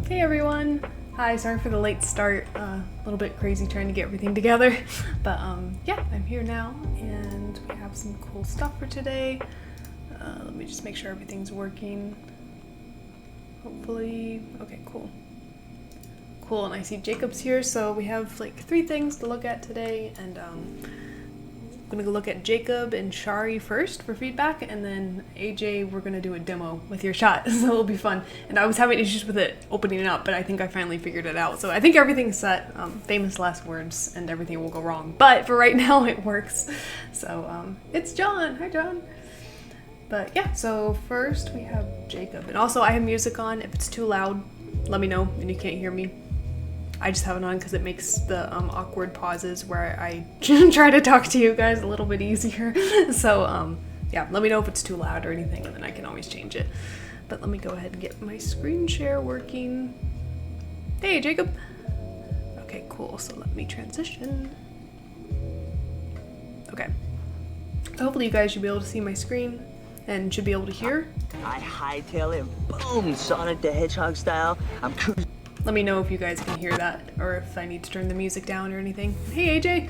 Hey everyone! Hi, sorry for the late start. A little bit crazy trying to get everything together. But yeah, I'm here now and we have some cool stuff for today. Let me just make sure everything's working. Hopefully, okay, cool. Cool, and I see Jacob's here, so we have like 3 things to look at today, and I'm gonna go look at Jacob and Shari first for feedback, and then AJ, we're gonna do a demo with your shot, so it'll be fun. And I was having issues with it opening it up, but I think I finally figured it out. So I think everything's set, famous last words, and everything will go wrong. But for right now, it works. So it's John. Hi, John. But yeah, so first we have Jacob. And also I have music on. If it's too loud, let me know and you can't hear me. I just have it on because it makes the awkward pauses where I try to talk to you guys a little bit easier. So yeah, let me know if it's too loud or anything, and then I can always change it. But let me go ahead and get my screen share working. Hey, Jacob. Okay, cool. So let me transition. Okay. So hopefully you guys should be able to see my screen and should be able to hear. I hightail it, boom, Sonic the Hedgehog style. I'm cruising. Let me know if you guys can hear that, or if I need to turn the music down or anything. Hey, AJ!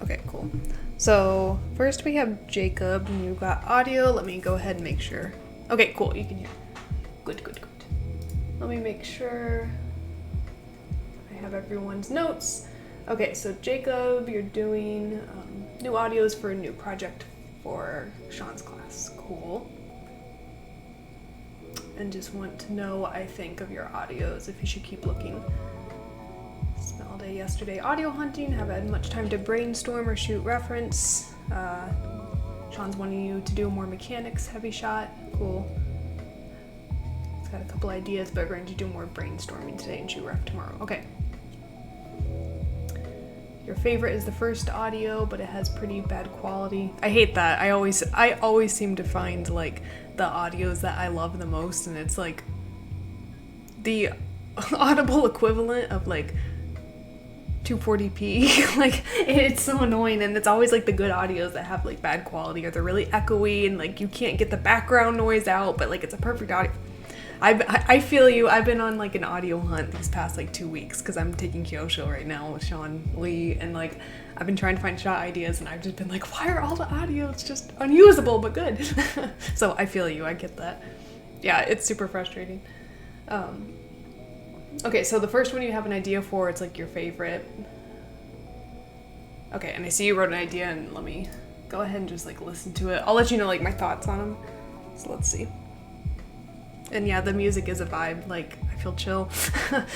Okay, cool. So, first we have Jacob, and you've got audio. Let me go ahead and make sure. Okay, cool, you can hear. Good, good, good. Let me make sure I have everyone's notes. Okay, so Jacob, you're doing new audios for a new project for Sean's class. Cool. And just want to know what I think of your audios, if you should keep looking. Spent all day yesterday audio hunting, haven't had much time to brainstorm or shoot reference. Sean's wanting you to do a more mechanics heavy shot. Cool. He's got a couple ideas, but we're going to do more brainstorming today and shoot ref tomorrow. Okay. Your favorite is the first audio, but it has pretty bad quality. I hate that. I always seem to find like the audios that I love the most, and it's like the audible equivalent of like 240p. Like, it's so annoying, and it's always like the good audios that have like bad quality, or they're really echoey and like you can't get the background noise out, but like it's a perfect audio. I feel you. I've been on like an audio hunt these past like 2 weeks because I'm taking Kyosho right now with Sean Lee, and like I've been trying to find shot ideas, and I've just been like, why are all the audios just unusable but good? So I feel you. I get that. Yeah, it's super frustrating. Okay, so the first one you have an idea for, it's like your favorite. Okay, and I see you wrote an idea, and let me go ahead and just like listen to it. I'll let you know like my thoughts on them. So let's see. And yeah, the music is a vibe, like, I feel chill.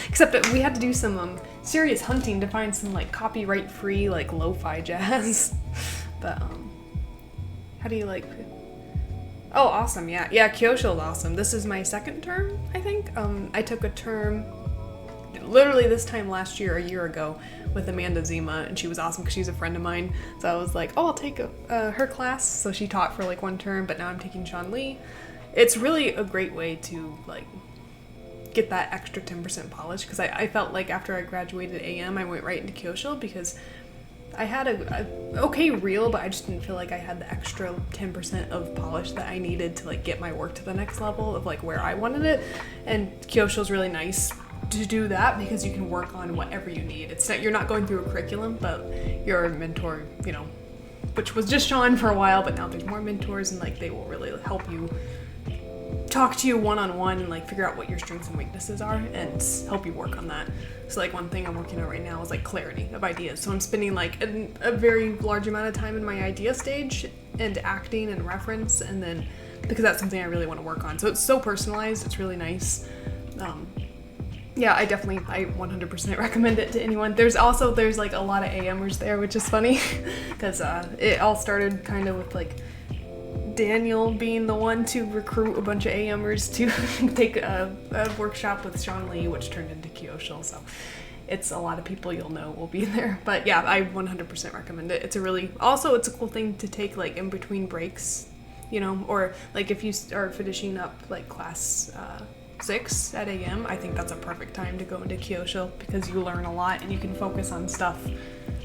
Except that we had to do some serious hunting to find some, like, copyright-free, like, lo-fi jazz. But, how do you, like... Oh, awesome, yeah. Yeah, Kyosho's awesome. This is my 2nd term, I think. I took a term literally this time last year, a year ago, with Amanda Zima, and she was awesome because she's a friend of mine. So I was like, oh, I'll take her class. So she taught for, like, 1 term, but now I'm taking Sean Lee. It's really a great way to like get that extra 10% polish, because I felt like after I graduated AM I went right into Kyosho because I had a okay reel, but I just didn't feel like I had the extra 10% of polish that I needed to like get my work to the next level of like where I wanted it. And Kyosho's really nice to do that because you can work on whatever you need. It's not, you're not going through a curriculum, but your mentor, you know, which was just Sean for a while, but now there's more mentors, and like they will really help you talk to you one-on-one and like figure out what your strengths and weaknesses are and help you work on that. So like one thing I'm working on right now is like clarity of ideas. So I'm spending like a very large amount of time in my idea stage and acting and reference, and then because that's something I really want to work on. So it's so personalized, it's really nice. Yeah, I 100% recommend it to anyone. There's like a lot of AMers there, which is funny because it all started kind of with like Daniel being the one to recruit a bunch of AMers to take a workshop with Sean Lee, which turned into Kyosho. So it's a lot of people you'll know will be there. But yeah, I 100% recommend it. It's a cool thing to take like in between breaks, you know, or like if you are finishing up like class 6 at AM, I think that's a perfect time to go into Kyosho because you learn a lot and you can focus on stuff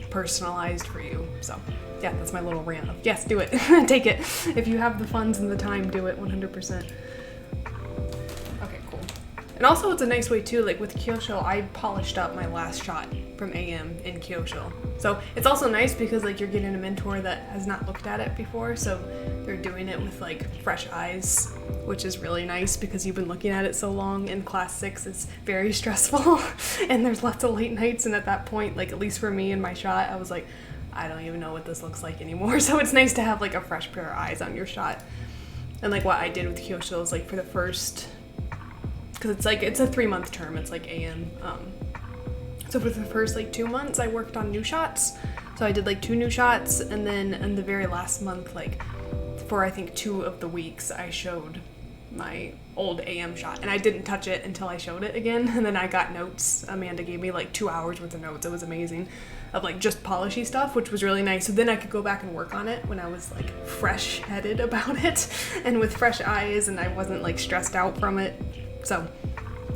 personalized for you. So yeah, that's my little rant of yes, do it. Take it. If you have the funds and the time, do it 100%. Okay, cool. And also it's a nice way too, like with Kyosho, I polished up my last shot from AM in Kyosho. So it's also nice because like you're getting a mentor that has not looked at it before, so they're doing it with like fresh eyes, which is really nice because you've been looking at it so long. In class 6 it's very stressful and there's lots of late nights, and at that point, like at least for me in my shot, I was like, I don't even know what this looks like anymore. So it's nice to have like a fresh pair of eyes on your shot. And like what I did with Kyosho is like for the first, because it's like, it's a 3-month term, it's like AM. So for the first like 2 months I worked on new shots. So I did like 2 new shots, and then in the very last month, like for I think 2 of the weeks, I showed my old AM shot, and I didn't touch it until I showed it again. And then I got notes. Amanda gave me like 2 hours worth of notes. It was amazing, of like just polishy stuff, which was really nice. So then I could go back and work on it when I was like fresh-headed about it and with fresh eyes, and I wasn't like stressed out from it. So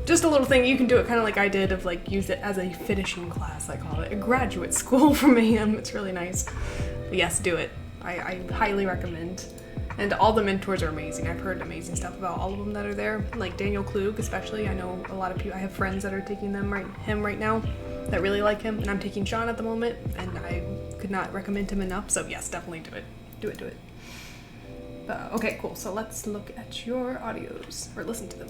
just a little thing, you can do it kind of like I did, of like use it as a finishing class, I call it, a graduate school from AM. It's really nice. But yes, do it. I highly recommend. And all the mentors are amazing. I've heard amazing stuff about all of them that are there. Like Daniel Klug especially. I know a lot of people, I have friends that are taking him right now that really like him, and I'm taking Sean at the moment, and I could not recommend him enough. So yes, definitely do it. Do it. Okay, cool. So let's look at your audios, or listen to them.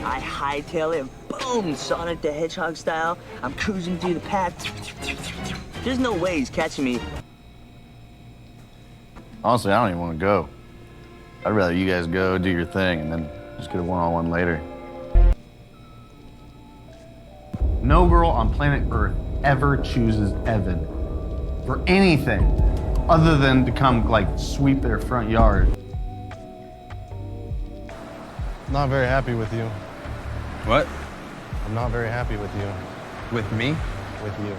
I hightail it, boom, Sonic the Hedgehog style. I'm cruising through the path. There's no way he's catching me. Honestly, I don't even want to go. I'd rather you guys go, do your thing, and then just get a one-on-one later. No girl on planet Earth ever chooses Evan for anything other than to come, like, sweep their front yard. Not very happy with you. What? I'm not very happy with you. With me? With you.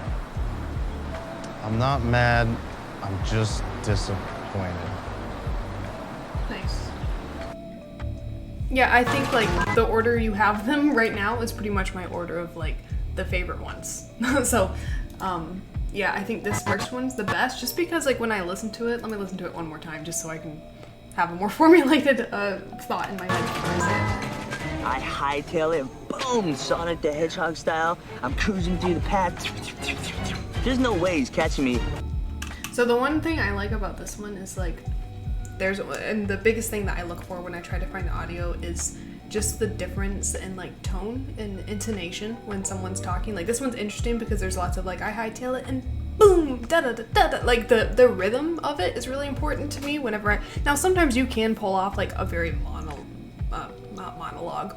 I'm not mad, I'm just disappointed. Nice. Yeah, I think like the order you have them right now is pretty much my order of like the favorite ones. So, yeah, I think this first one's the best, just because like when I listen to it, let me listen to it one more time just so I can have a more formulated thought in my head before I say it. I hightail it, boom, Sonic the Hedgehog style. I'm cruising through the path. There's no way he's catching me. So the one thing I like about this one is like, and the biggest thing that I look for when I try to find audio is just the difference in like tone and intonation when someone's talking. Like this one's interesting because there's lots of like, I hightail it and boom, da da da da da. Like the rhythm of it is really important to me whenever now sometimes you can pull off like a very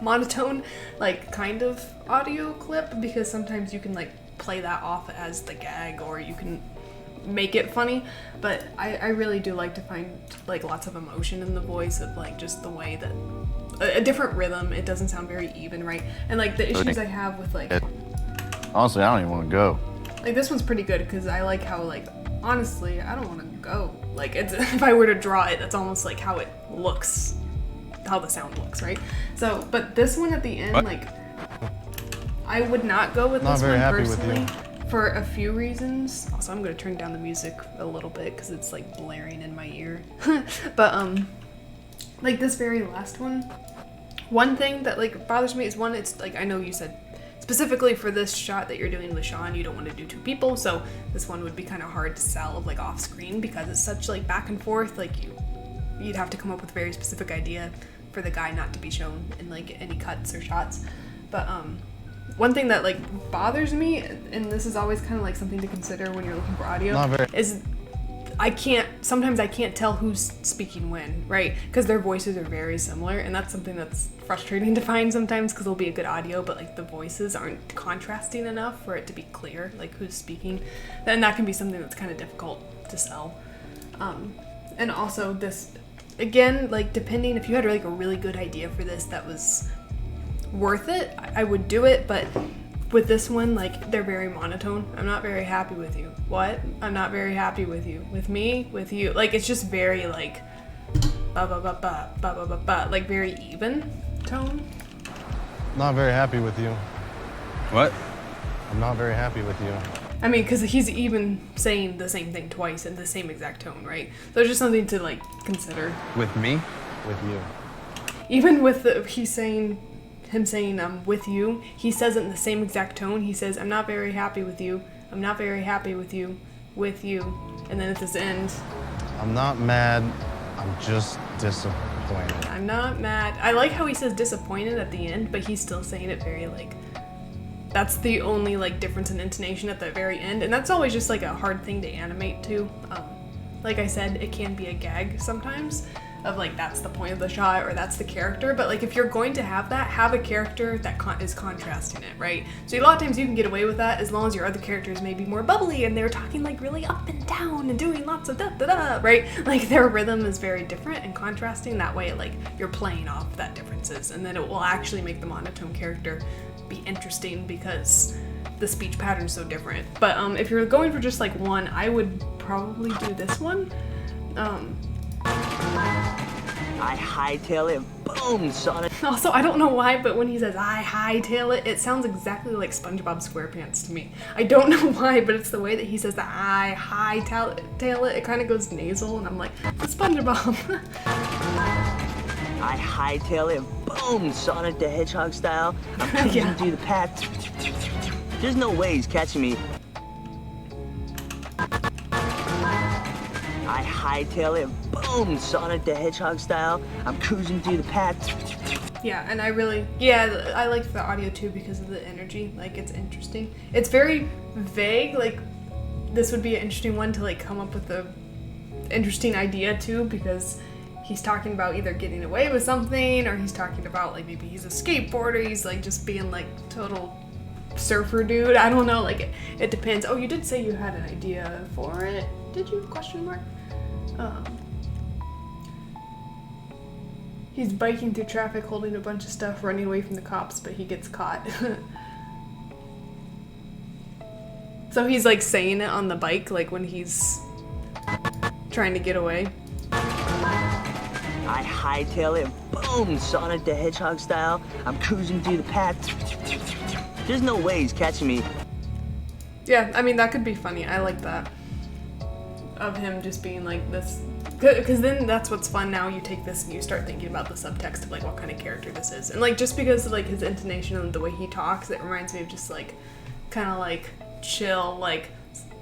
monotone, like kind of audio clip, because sometimes you can like play that off as the gag, or you can make it funny. But I really do like to find like lots of emotion in the voice, of like just the way that a different rhythm, it doesn't sound very even, right? And like the issues I have with like, Honestly, I don't even want to go. like this one's pretty good because I like how like, honestly, I don't want to go. Like it's, if I were to draw it, that's almost like how it looks, how the sound looks, right? So, but this one at the end, like, I would not go with this one personally for a few reasons. Also, I'm gonna turn down the music a little bit because it's like blaring in my ear. But like this very last one thing that like bothers me is, one, it's like, I know you said specifically for this shot that you're doing with Sean, you don't want to do 2 people, so this one would be kind of hard to sell like off screen because it's such like back and forth. Like you'd have to come up with a very specific idea for the guy not to be shown in like any cuts or shots. But one thing that like bothers me, and this is always kind of like something to consider when you're looking for audio, is sometimes I can't tell who's speaking when, right? Because their voices are very similar, and that's something that's frustrating to find sometimes, because there'll be a good audio, but like the voices aren't contrasting enough for it to be clear, like who's speaking. And that can be something that's kind of difficult to sell. And also this, again, like depending, if you had like a really good idea for this that was worth it, I would do it. But with this one, like they're very monotone. I'm not very happy with you. What? I'm not very happy with you. With me? With you? Like it's just very like ba ba ba ba ba ba ba ba, like very even tone. Not very happy with you. What? I'm not very happy with you. I mean, because he's even saying the same thing twice in the same exact tone, right? So it's just something to like consider. With me? With you. Even with him saying I'm with you, he says it in the same exact tone. He says, I'm not very happy with you. I'm not very happy with you. With you. And then at this end, I'm not mad. I'm just disappointed. I'm not mad. I like how he says disappointed at the end, but he's still saying it very like, that's the only like difference in intonation at the very end. And that's always just like a hard thing to animate too. Like I said, it can be a gag sometimes of like, that's the point of the shot or that's the character. But like, if you're going to have that, have a character that is contrasting it, right? So a lot of times you can get away with that as long as your other characters may be more bubbly and they're talking like really up and down and doing lots of da-da-da, right? Like their rhythm is very different and contrasting. That way, like you're playing off that differences, and then it will actually make the monotone character be interesting because the speech pattern is so different. But if you're going for just like one, I would probably do this one. I hightail it, boom, Sonic. Also, I don't know why, but when he says I hightail it, it sounds exactly like SpongeBob SquarePants to me. I don't know why, but it's the way that he says that I hightail it. It kind of goes nasal, and I'm like, it's SpongeBob. I hightail it, boom, Sonic the Hedgehog style. I'm cruising Yeah. through the path. There's no way he's catching me. I hightail it, boom, Sonic the Hedgehog style. I'm cruising through the path. Yeah, and I like the audio too because of the energy. Like, it's interesting. It's very vague. Like, this would be an interesting one to like come up with a interesting idea too, because he's talking about either getting away with something, or he's talking about like maybe he's a skateboarder. He's like just being like total surfer dude. I don't know. Like it depends. Oh, you did say you had an idea for it. Did you? Question mark. He's biking through traffic, holding a bunch of stuff, running away from the cops, but he gets caught. So he's like saying it on the bike, like when he's trying to get away. I hightail it, boom, Sonic the Hedgehog style. I'm cruising through the path. There's no way he's catching me. Yeah, I mean, that could be funny. I like that. Of him just being like this. Because then that's what's fun. Now you take this and you start thinking about the subtext of like what kind of character this is. And like just because of like his intonation and the way he talks, it reminds me of just like kind of like chill, like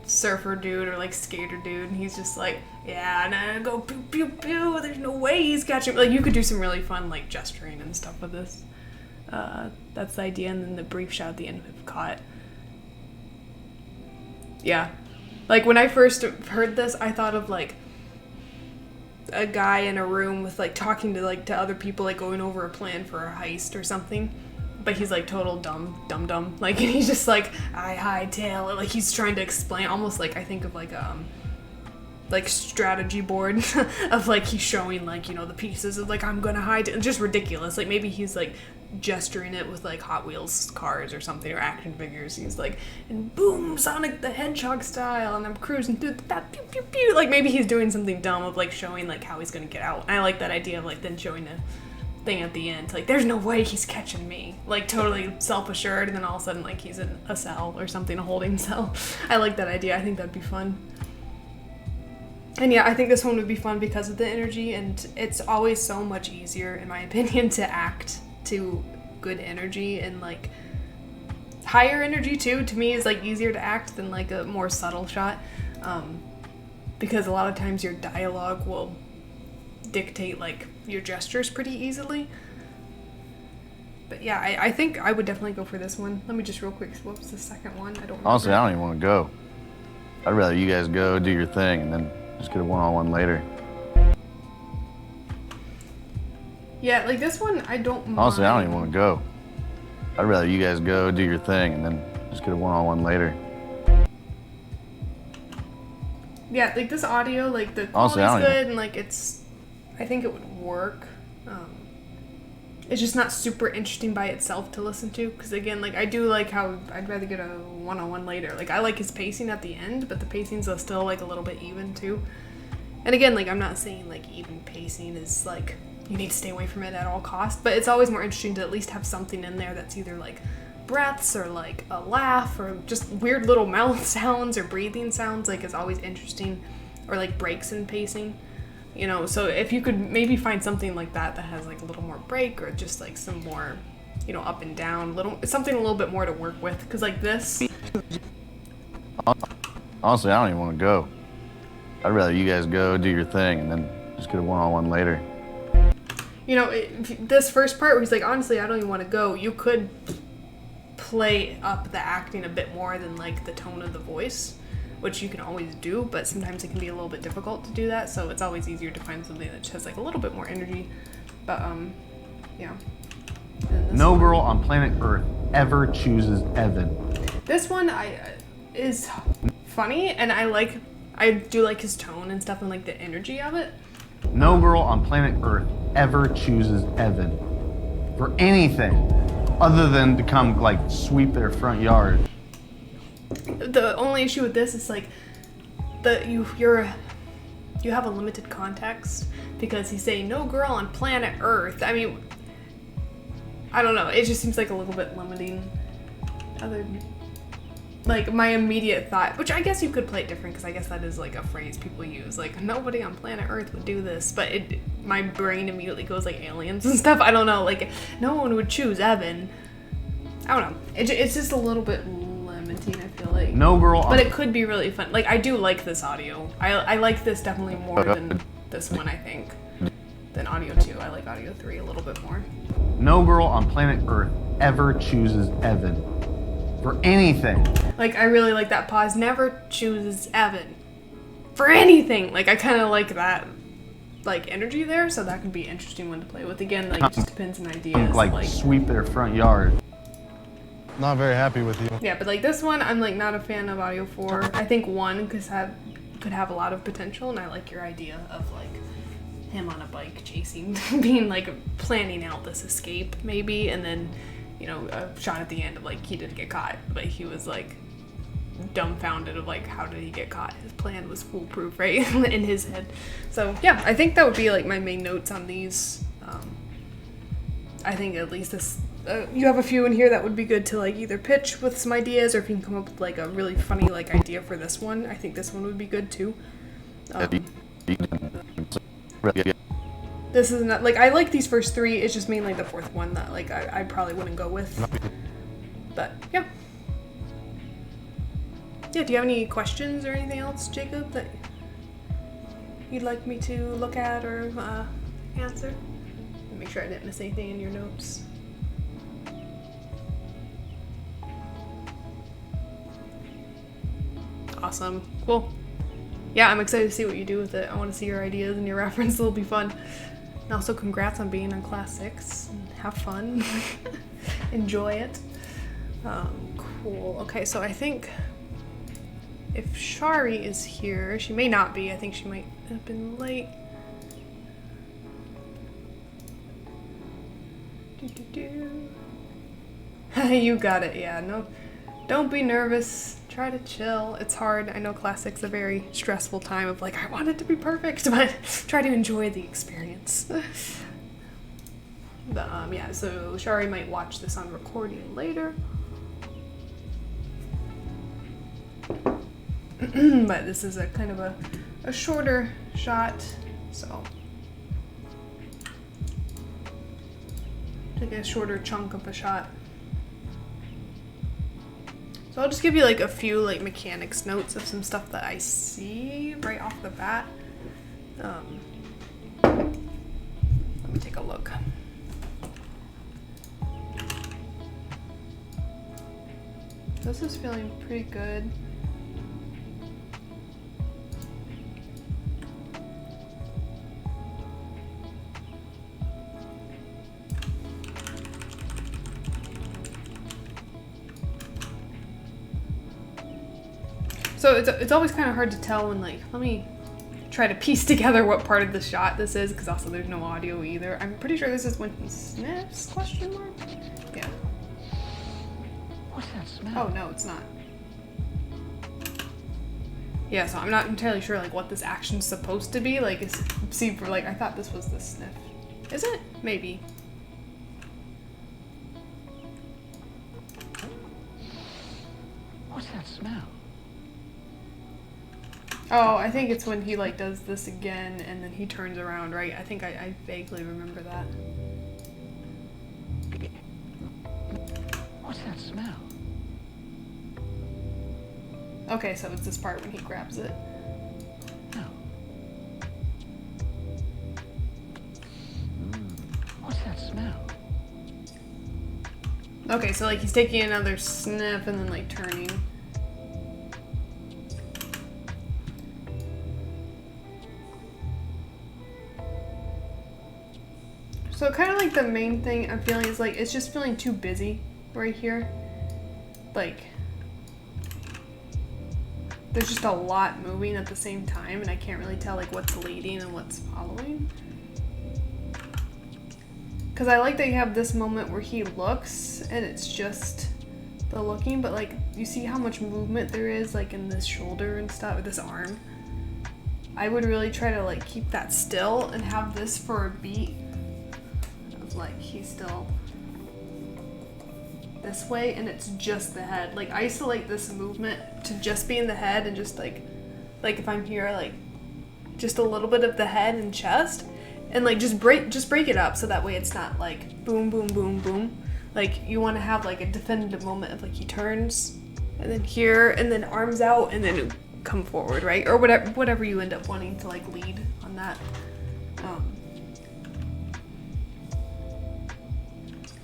surfer dude or like skater dude. And he's just like, yeah, and I go pew pew pew. There's no way he's catching me. Like you could do some really fun like gesturing and stuff with this. That's the idea. And then the brief shot at the end of him caught. Yeah. Like, when I first heard this, I thought of, like, a guy in a room with, like, talking to, like, to other people, like, going over a plan for a heist or something. But he's, like, total dumb. Like, and he's just, like, I hightail it. Like, he's trying to explain, almost like, I think of, like, strategy board of, like, he's showing, like, you know, the pieces of, like, I'm gonna hightail. Just ridiculous. Like, maybe he's, like, gesturing it with like Hot Wheels cars or something, or action figures. He's like, and boom, Sonic the Hedgehog style, and I'm cruising through that pew pew pew. Like maybe he's doing something dumb of like showing like how he's gonna get out. And I like that idea of like then showing a thing at the end, like there's no way he's catching me, like totally self-assured, and then all of a sudden like he's in a cell or something, a holding cell. I like that idea. I think that'd be fun. And yeah, I think this one would be fun because of the energy, and it's always so much easier, in my opinion, to act to good energy, and like higher energy too, to me, is like easier to act than like a more subtle shot, because a lot of times your dialogue will dictate like your gestures pretty easily. But yeah, I think I would definitely go for this one. Let me just real quick, what was the second one? I don't remember. Honestly, I don't even want to go. I'd rather you guys go do your thing and then just get a one-on-one later. Yeah, like this one, I don't mind. Honestly, I don't even want to go. I'd rather you guys go do your thing and then just get a one-on-one later. Yeah, like this audio, like the Honestly, I quality's don't good, and like I think it would work. It's just not super interesting by itself to listen to, because again, like I do like how I'd rather get a one-on-one later. Like I like his pacing at the end, but the pacing's still like a little bit even too. And again, like I'm not saying like even pacing is like you need to stay away from it at all costs, but it's always more interesting to at least have something in there that's either like breaths or like a laugh or just weird little mouth sounds or breathing sounds, like, is always interesting, or like breaks in pacing, you know. So if you could maybe find something like that that has like a little more break, or just like some more, you know, up and down, something a little bit more to work with, because like this. Honestly, I don't even want to go. I'd rather you guys go do your thing and then just get a one-on-one later. You know, this first part where he's like, honestly, I don't even want to go, you could play up the acting a bit more than like the tone of the voice, which you can always do, but sometimes it can be a little bit difficult to do that, so it's always easier to find something that has like a little bit more energy. But yeah. No girl on planet Earth ever chooses Evan. This one is funny, and I do like his tone and stuff, and like the energy of it. No girl on planet Earth ever chooses Evan for anything other than to come like sweep their front yard. The only issue with this is like you have a limited context, because he's saying no girl on planet Earth. I mean, I don't know, it just seems like a little bit limiting. Like, my immediate thought, which I guess you could play it different, because I guess that is like a phrase people use, like, nobody on planet Earth would do this, but my brain immediately goes like aliens and stuff. I don't know, like, no one would choose Evan. I don't know, it's just a little bit limiting, I feel like. No girl but it could be really fun. Like, I do like this audio. I like this definitely more than this one, I think, than audio 2. I like audio 3 a little bit more. No girl on planet Earth ever chooses Evan for anything. Like, I really like that pause. Never chooses Evan for anything. Like, I kind of like that, like, energy there, so that could be an interesting one to play with. Again, like, it just depends on ideas. Like sweep their front yard. Not very happy with you. Yeah, but like this one, I'm like not a fan of audio 4. I think 1 could have a lot of potential, and I like your idea of like him on a bike chasing, being like planning out this escape maybe, and then, you know, a shot at the end of like he didn't get caught, but he was like dumbfounded of like how did he get caught. His plan was foolproof, right? In his head. So yeah, I think that would be like my main notes on these. I think at least this you have a few in here that would be good to like either pitch with some ideas, or if you can come up with like a really funny like idea for this one, I think this one would be good too. This is not like, I like these first 3. It's just mainly the 4th one that like I probably wouldn't go with. But yeah. Yeah, do you have any questions or anything else, Jacob, that you'd like me to look at or answer? Make sure I didn't miss anything in your notes. Awesome. Cool. Yeah, I'm excited to see what you do with it. I want to see your ideas and your reference. It'll be fun. And also, congrats on being on Class 6. Have fun. Enjoy it. Cool. Okay, so I think if Shari is here, she may not be. I think she might have been late. You got it. Yeah, no, don't be nervous. Try to chill. It's hard. I know Class 6 is a very stressful time of like, I want it to be perfect, but try to enjoy the experience. But yeah, so Shari might watch this on recording later. But this is a kind of a shorter shot, so take a shorter chunk of a shot. So I'll just give you like a few like mechanics notes of some stuff that I see right off the bat. Let me take a look. This is feeling pretty good. So it's always kind of hard to tell when, like, let me try to piece together what part of the shot this is, because also there's no audio either. I'm pretty sure this is when he sniffs, question mark? Yeah. What's that smell? Oh, no, it's not. Yeah, so I'm not entirely sure, like, what this action's supposed to be. Like, see, for, like, I thought this was the sniff. Is it? Maybe. What's that smell? Oh, I think it's when he like does this again and then he turns around, right? I think I vaguely remember that. What's that smell? Okay, so it's this part when he grabs it. No. What's that smell? Okay, so like he's taking another sniff and then like turning. So kind of like the main thing I'm feeling is like it's just feeling too busy right here. Like there's just a lot moving at the same time and I can't really tell like what's leading and what's following. Because I like that you have this moment where he looks and it's just the looking, but like you see how much movement there is like in this shoulder and stuff, or this arm. I would really try to like keep that still and have this for a beat of like he's still this way and it's just the head. Like isolate this movement to just be in the head and just like if I'm here, like just a little bit of the head and chest. And like just break it up so that way it's not like boom, boom, boom, boom. Like you want to have like a definitive moment of like he turns and then here and then arms out and then come forward, right? Or whatever you end up wanting to like lead on that.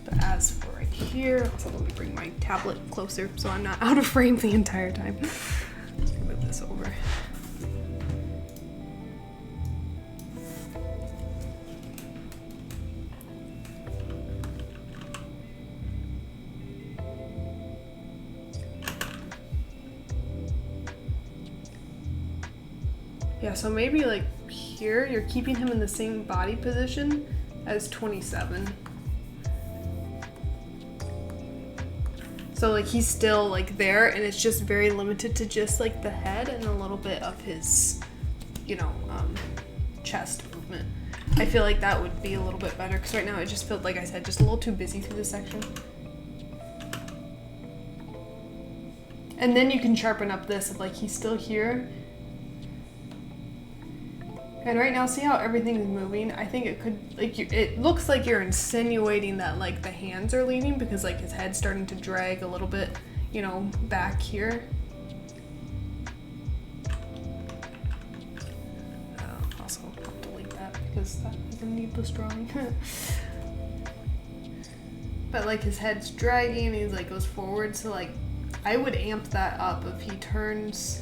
But as for right here, also let me bring my tablet closer so I'm not out of frame the entire time. Move this over. Yeah, so maybe like here, you're keeping him in the same body position as 27. So like he's still like there and it's just very limited to just like the head and a little bit of his, you know, chest movement. I feel like that would be a little bit better because right now it just felt, like I said, just a little too busy through this section. And then you can sharpen up this, like he's still here. And right now, see how everything's moving? I think it could, like, it looks like you're insinuating that, like, the hands are leading because, like, his head's starting to drag a little bit, you know, back here. Also, I'll delete that because that is a needless drawing. But, like, his head's dragging and he's, like, goes forward. So, like, I would amp that up if he turns,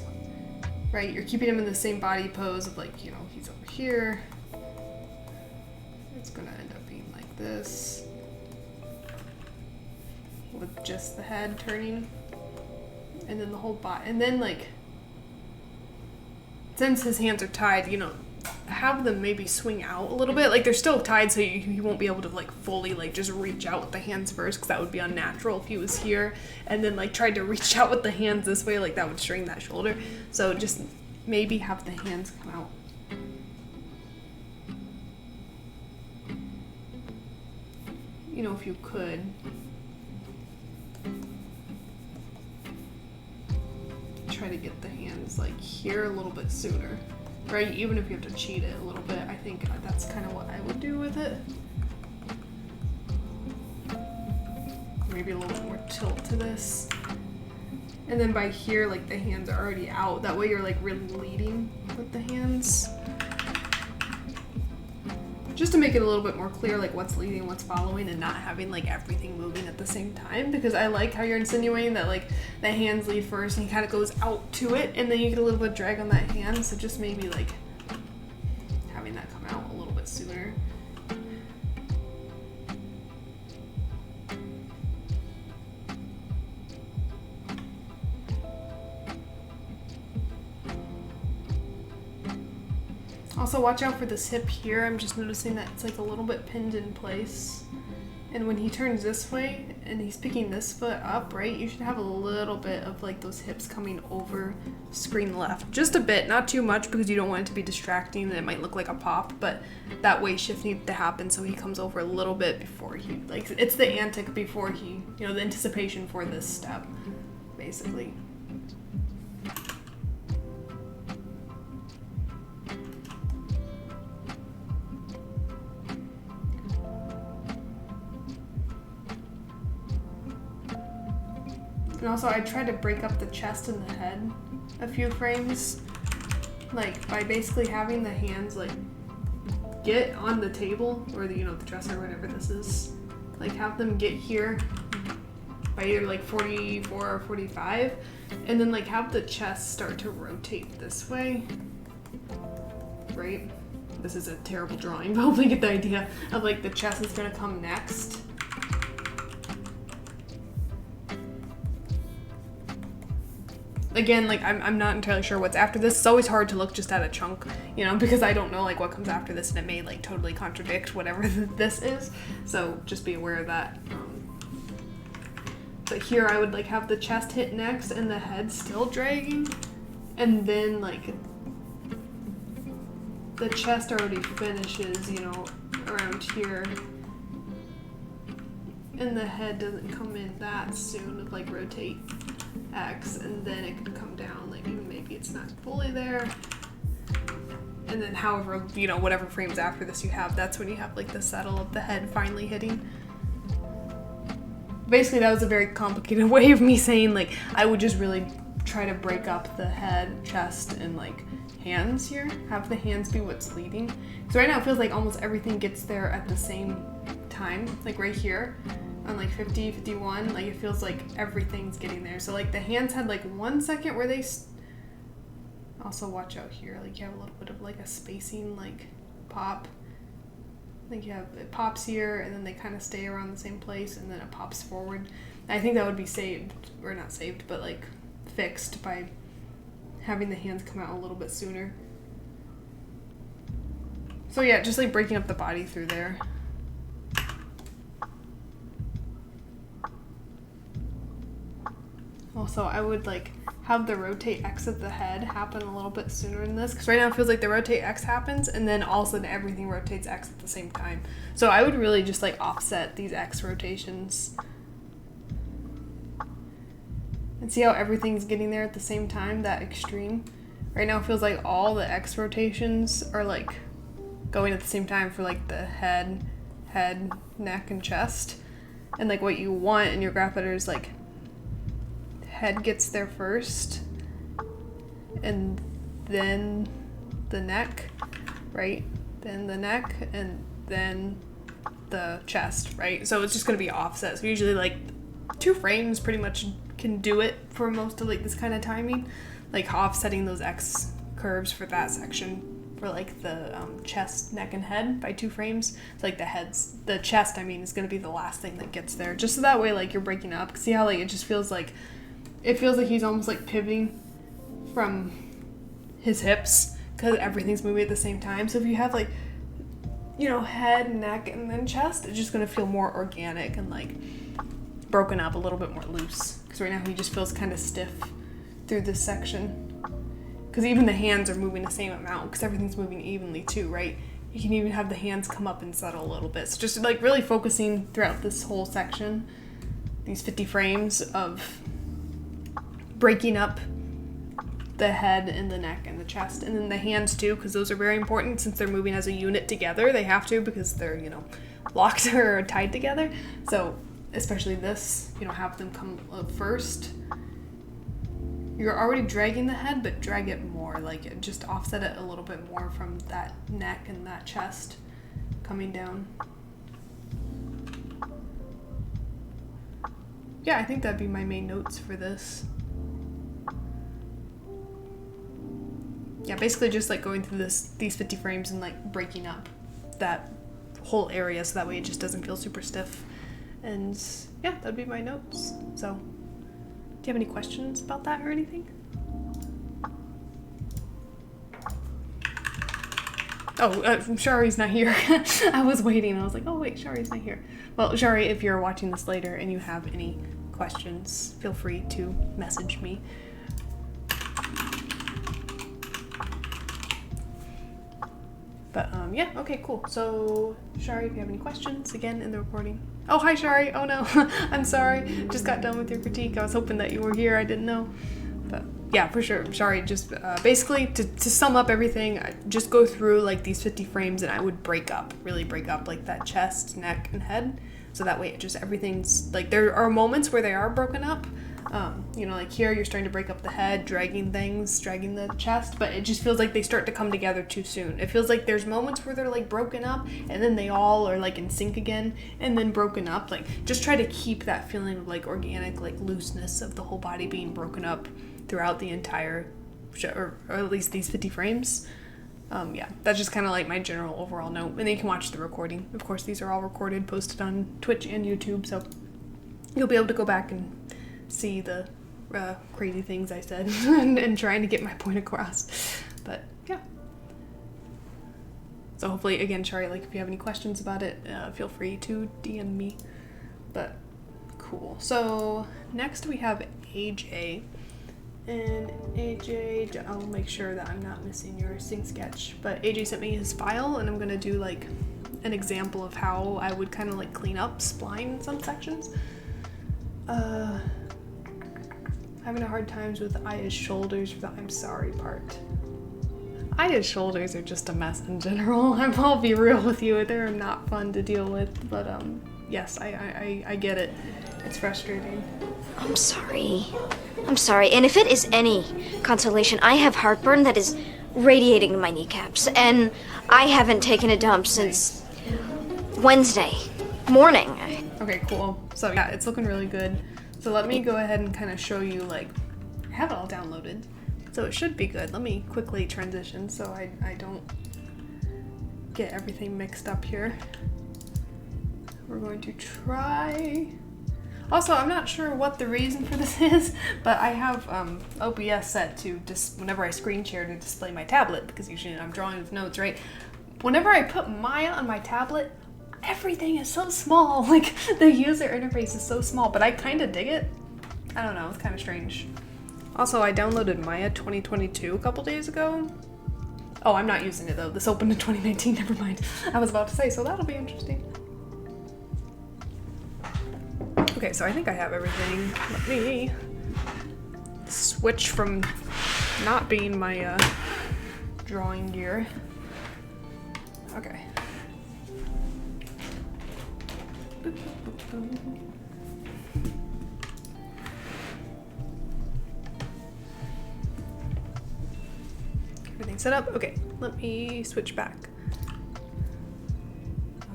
right? You're keeping him in the same body pose of, like, you know, he's over here. It's gonna end up being like this with just the head turning and then the whole body. And then, like, since his hands are tied, you know, have them maybe swing out a little bit. Like, they're still tied, so you won't be able to, like, fully, like, just reach out with the hands first, because that would be unnatural if he was here and then, like, tried to reach out with the hands this way. Like, that would strain that shoulder. So just maybe have the hands come out. You know, if you could. Try to get the hands, like, here a little bit sooner. Right? Even if you have to cheat it a little bit, I think that's kind of what I would do with it. Maybe a little bit more tilt to this. And then by here, like, the hands are already out. That way you're, like, really leading with the hands. Just to make it a little bit more clear, like, what's leading, what's following, and not having, like, everything moving at the same time. Because I like how you're insinuating that, like, the hands lead first and he kind of goes out to it, and then you get a little bit of drag on that hand. So just maybe, like, having that come out a little bit sooner. Also, watch out for this hip here. I'm just noticing that it's, like, a little bit pinned in place. And when he turns this way and he's picking this foot up, right, you should have a little bit of, like, those hips coming over screen left. Just a bit, not too much, because you don't want it to be distracting and it might look like a pop, but that weight shift needs to happen so he comes over a little bit before he, like, it's the antic before he, you know, the anticipation for this step, basically. And also I tried to break up the chest and the head a few frames, like by basically having the hands like get on the table or the, you know, the dresser, whatever this is, like have them get here by either like 44 or 45, and then like have the chest start to rotate this way, right? This is a terrible drawing, but hopefully you get the idea of like the chest is gonna come next. Again, like I'm not entirely sure what's after this. It's always hard to look just at a chunk, you know, because I don't know like what comes after this, and it may like totally contradict whatever this is. So just be aware of that. But here I would like have the chest hit next and the head still dragging, and then like the chest already finishes, you know, around here, and the head doesn't come in that soon. Of like rotate X, and then it can come down, like even maybe it's not fully there, and then however, you know, whatever frames after this you have, that's when you have like the settle of the head finally hitting. Basically that was a very complicated way of me saying like I would just really try to break up the head, chest, and like hands here, have the hands be what's leading, because right now it feels like almost everything gets there at the same time, like right here on like 50, 51, like it feels like everything's getting there. So like the hands had like 1 second where they also watch out here, like you have a little bit of like a spacing like pop. I think you have, it pops here and then they kind of stay around the same place and then it pops forward. I think that would be saved, or not saved, but like fixed by having the hands come out a little bit sooner. So yeah, just like breaking up the body through there. Also, I would like have the rotate X of the head happen a little bit sooner than this, because right now it feels like the rotate X happens and then all of a sudden everything rotates X at the same time. So I would really just like offset these X rotations and see how everything's getting there at the same time, that extreme. Right now it feels like all the X rotations are like going at the same time for like the head, neck, and chest. And like what you want in your graph editor is like head gets there first and then the neck, right? Then the neck and then the chest, right? So it's just gonna be offset. So usually like 2 frames pretty much can do it for most of like this kind of timing, like offsetting those X curves for that section for like the chest, neck, and head by 2 frames. It's like the chest, I mean, is gonna be the last thing that gets there, just so that way like you're breaking up. See how like it just feels like, it feels like he's almost like pivoting from his hips because everything's moving at the same time. So if you have like, you know, head, neck, and then chest, it's just gonna feel more organic and like broken up, a little bit more loose. Because right now he just feels kind of stiff through this section. Because even the hands are moving the same amount because everything's moving evenly too, right? You can even have the hands come up and settle a little bit. So just like really focusing throughout this whole section, these 50 frames of breaking up the head and the neck and the chest, and then the hands too, because those are very important since they're moving as a unit together. They have to, because they're, you know, locked or tied together. So especially this, you know, have them come up first. You're already dragging the head, but drag it more, like just offset it a little bit more from that neck and that chest coming down. Yeah, I think that'd be my main notes for this. Yeah, basically just like going through these 50 frames and like breaking up that whole area so that way it just doesn't feel super stiff. And yeah, that'd be my notes. So, do you have any questions about that or anything? Oh, Shari's not here. I was waiting. I was like, oh wait, Shari's not here. Well, Shari, if you're watching this later and you have any questions, feel free to message me. But yeah, okay, cool. So Shari, if you have any questions, again in the recording. Oh, hi Shari. Oh no, I'm sorry. Just got done with your critique. I was hoping that you were here. I didn't know. But yeah, for sure. Sorry, just basically to sum up everything, I just go through like these 50 frames and I would really break up like that chest, neck, and head. So that way it just everything's like, there are moments where they are broken up. You know, like here you're starting to break up the head, dragging the chest, but it just feels like they start to come together too soon. It feels like there's moments where they're like broken up and then they all are like in sync again and then broken up. Like just try to keep that feeling of like organic, like looseness of the whole body being broken up throughout the entire show, or at least these 50 frames. Yeah, that's just kind of like my general overall note. And then you can watch the recording. Of course, these are all recorded, posted on Twitch and YouTube, so you'll be able to go back and see the crazy things I said and trying to get my point across. But yeah. So hopefully, again, Shari, like if you have any questions about it, feel free to DM me. But cool. So next we have AJ. And AJ, I'll make sure that I'm not missing your sync sketch, but AJ sent me his file and I'm gonna do like an example of how I would kind of like clean up spline in some sections. Having a hard times with Aya's shoulders for the I'm sorry part. Aya's shoulders are just a mess in general. I'll be real with you, they're not fun to deal with, but yes, I get it. It's frustrating. I'm sorry. I'm sorry, and if it is any consolation, I have heartburn that is radiating to my kneecaps, and I haven't taken a dump since Wednesday morning. Okay, cool. So yeah, it's looking really good. So let me go ahead and kind of show you, like, I have it all downloaded, so it should be good. Let me quickly transition so I don't get everything mixed up here. We're going to try... Also, I'm not sure what the reason for this is, but I have OBS set to just whenever I screen share to display my tablet, because usually I'm drawing with notes, right? Whenever I put Maya on my tablet, everything is so small. Like, the user interface is so small, but I kind of dig it. I don't know, it's kind of strange. Also, I downloaded Maya 2022 a couple days ago. Oh, I'm not using it though. This opened in 2019, never mind. I was about to say, so that'll be interesting. Okay, so I think I have everything. Let me switch from not being my drawing gear. Okay. Boop, boop, boop, boop. Everything set up? Okay, let me switch back.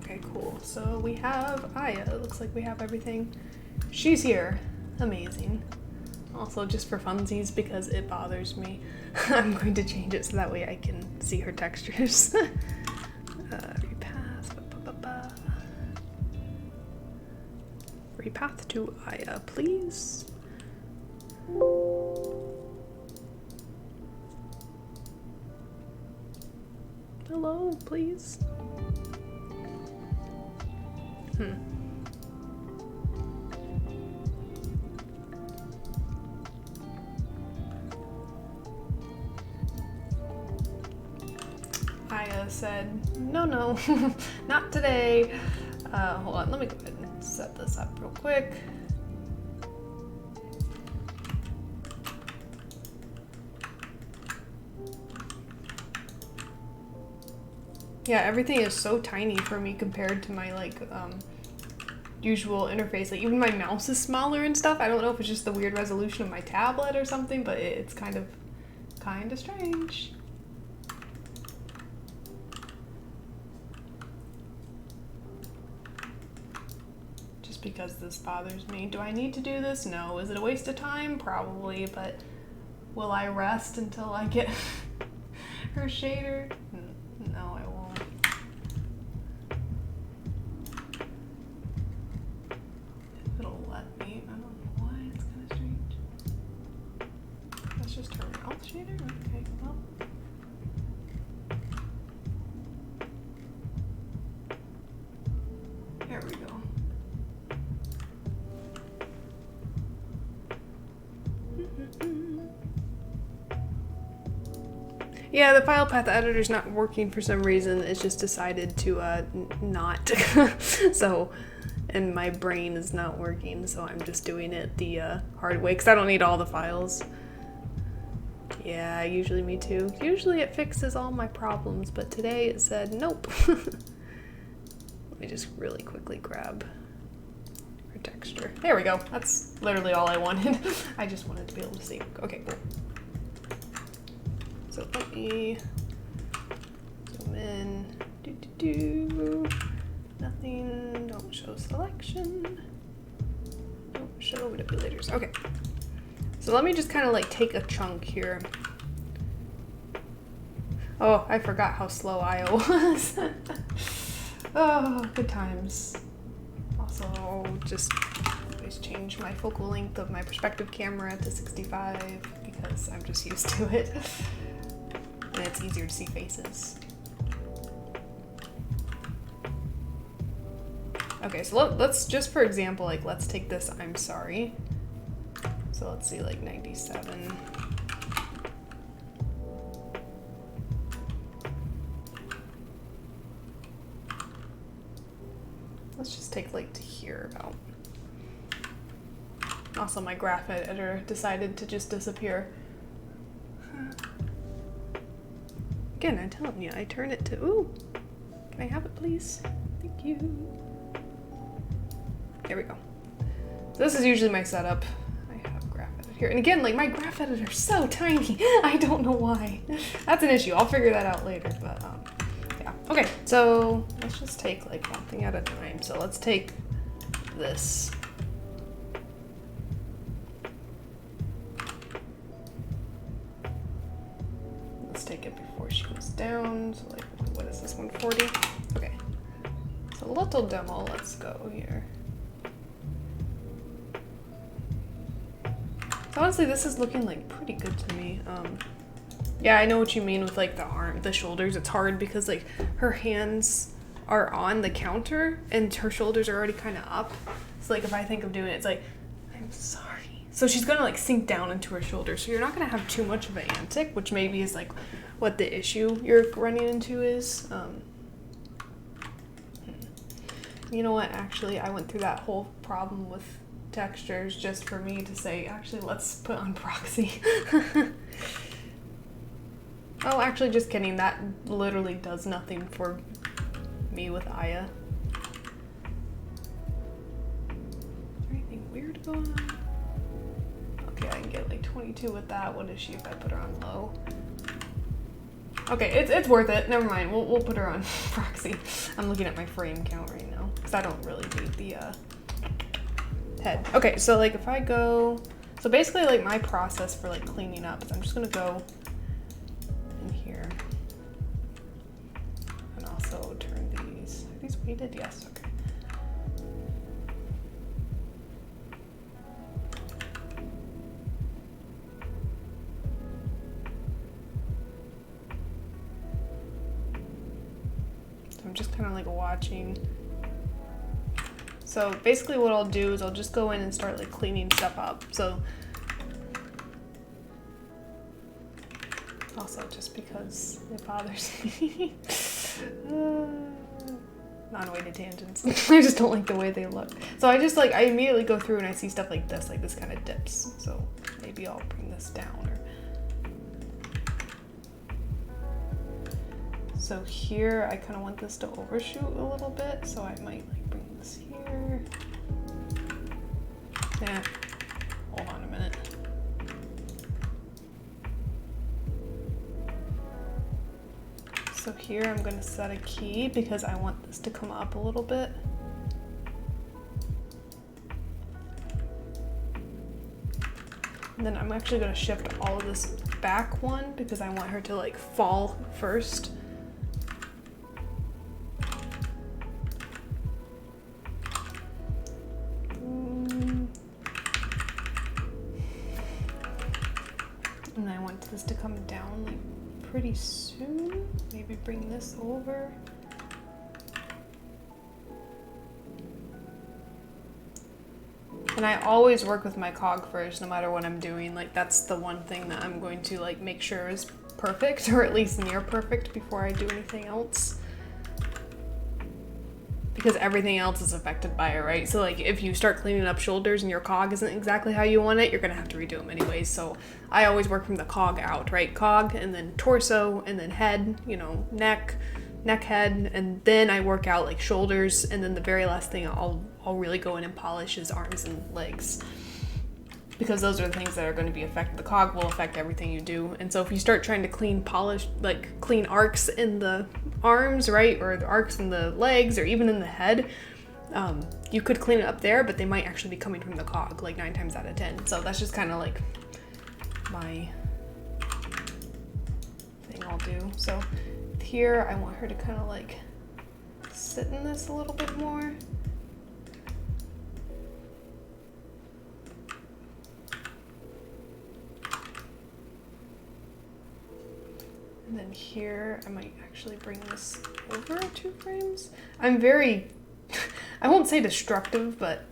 Okay, cool. So we have Aya. It looks like we have everything. She's here. Amazing. Also, just for funsies, because it bothers me, I'm going to change it so that way I can see her textures. Repath. Repath to Aya, please. Hello, please. Aya said, no, not today. Hold on, let me go ahead and set this up real quick. Yeah, everything is so tiny for me compared to my like usual interface. Like even my mouse is smaller and stuff. I don't know if it's just the weird resolution of my tablet or something, but it's kind of strange. Just because this bothers me. Do I need to do this? No. Is it a waste of time? Probably, but will I rest until I get her shader? No, I won't. If it'll let me. I don't know why. It's kind of strange. That's just her mouth shader? Okay, well. There we go. Yeah, the file path editor's not working for some reason. It's just decided to not. So, and my brain is not working, so I'm just doing it the hard way because I don't need all the files. Yeah, usually me too. Usually it fixes all my problems, but today it said nope. Let me just really quickly grab her texture. There we go. That's literally all I wanted. I just wanted to be able to see. Okay, cool. So let me zoom in. Nothing. Don't show selection. Don't show manipulators. Okay. So let me just kind of like take a chunk here. Oh, I forgot how slow I.O. was. Oh, good times. Also, just always change my focal length of my perspective camera to 65 because I'm just used to it. And it's easier to see faces. Okay, so let's just for example, like let's take this I'm sorry. So let's see, like 97. Let's just take like to here about. Also, my graph editor decided to just disappear. Again, I'm telling you, I turn it to, ooh, can I have it please? Thank you. There we go. So this is usually my setup. I have graph edit here. And again, like my graph editor is so tiny. I don't know why. That's an issue. I'll figure that out later, but yeah. Okay, so let's just take like one thing at a time. So let's take this. Let's take it before she goes down. So like, what is this, 140? Okay. So a little demo, let's go here. So honestly, this is looking like pretty good to me. Yeah, I know what you mean with like the shoulders. It's hard because like her hands are on the counter and her shoulders are already kind of up. So like if I think of doing it, it's like, I'm sorry. So she's gonna like sink down into her shoulders. So you're not gonna have too much of an antic, which maybe is like what the issue you're running into is. You know what, actually, I went through that whole problem with textures just for me to say, actually, let's put on proxy. Oh, actually, just kidding. That literally does nothing for me with Aya. Is there anything weird going on? Okay, I can get like 22 with that. What is she if I put her on low? Okay, it's worth it. Never mind. We'll put her on proxy. I'm looking at my frame count right now because I don't really need the head. Okay, so like if I go, so basically like my process for like cleaning up is I'm just gonna go in here and also turn these. Are these weighted? Yes. Okay. So I'm just kind of like watching. So basically what I'll do is I'll just go in and start like cleaning stuff up. So also just because it bothers me. Non-weighted tangents. I just don't like the way they look. So I just like, I immediately go through and I see stuff like this kind of dips. So maybe I'll bring this down or. So here I kind of want this to overshoot a little bit. So I might like bring this here. Yeah, hold on a minute. So here I'm gonna set a key because I want this to come up a little bit. And then I'm actually gonna shift all of this back one because I want her to like fall first. And I want this to come down like pretty soon. Maybe bring this over. And I always work with my cog first, no matter what I'm doing. Like that's the one thing that I'm going to like make sure is perfect, or at least near perfect before I do anything else. because everything else is affected by it, right? So like if you start cleaning up shoulders and your cog isn't exactly how you want it, you're gonna have to redo them anyways. So I always work from the cog out, right? Cog and then torso and then head, you know, neck, head, and then I work out like shoulders, and then the very last thing I'll really go in and polish is arms and legs. Because those are the things that are going to be affected. The cog will affect everything you do. And so if you start trying to clean arcs in the arms, right? Or the arcs in the legs, or even in the head, you could clean it up there, but they might actually be coming from the cog, like 9 times out of 10. So that's just kind of like my thing I'll do. So here, I want her to kind of like sit in this a little bit more. And then here, I might actually bring this over 2 frames. I'm very, I won't say destructive, but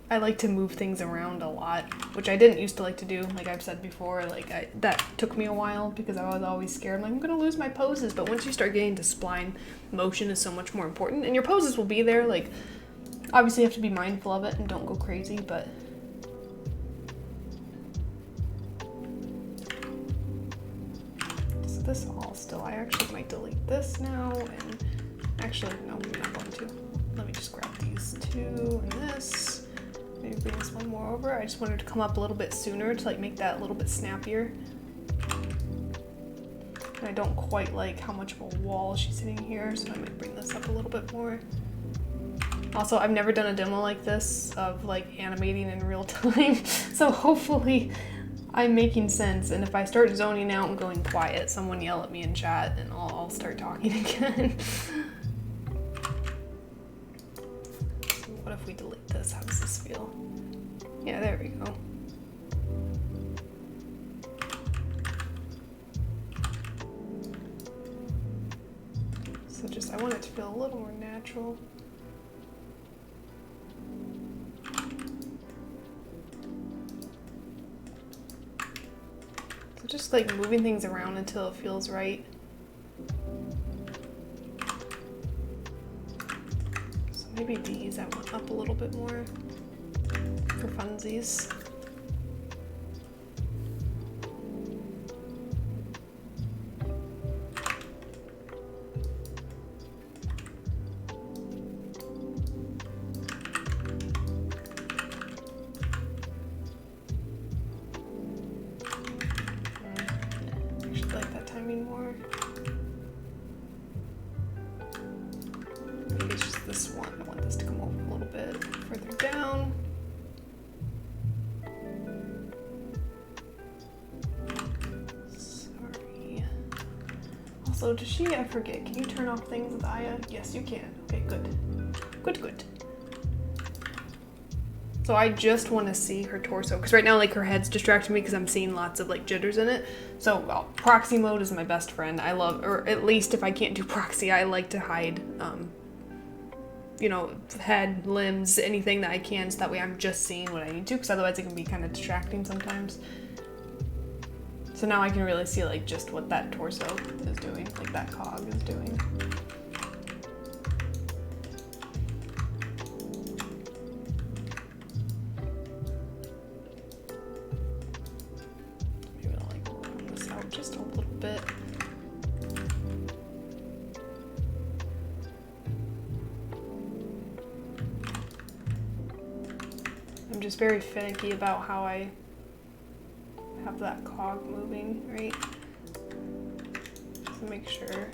I like to move things around a lot, which I didn't used to like to do. Like I've said before, that took me a while because I was always scared. I'm gonna lose my poses. But once you start getting to spline, motion is so much more important. And your poses will be there. Like, obviously you have to be mindful of it and don't go crazy, but this all still. I actually might delete this now, and actually no, I'm not going to. Let me just grab these 2 and this. Maybe bring this one more over. I just wanted to come up a little bit sooner to like make that a little bit snappier. And I don't quite like how much of a wall she's hitting here, so I might bring this up a little bit more. Also, I've never done a demo like this of like animating in real time, so hopefully I'm making sense, and if I start zoning out and going quiet, someone yell at me in chat and I'll start talking again. So what if we delete this? How does this feel? Yeah, there we go. So just, I want it to feel a little more natural. Just like moving things around until it feels right. So maybe these I want up a little bit more for funsies. More. Maybe it's just this one. I want this to come over a little bit further down. Sorry. Also, does she, I forget, can you turn off things with Aya? Yes, you can. Okay, good. Good. So I just want to see her torso, because right now like her head's distracting me because I'm seeing lots of like jitters in it. So proxy mode is my best friend. I love, or at least if I can't do proxy, I like to hide, you know, head, limbs, anything that I can, so that way I'm just seeing what I need to, because otherwise it can be kind of distracting sometimes. So now I can really see like just what that torso is doing, like that cog is doing. Just a little bit. I'm just very finicky about how I have that cog moving, right? Just to make sure.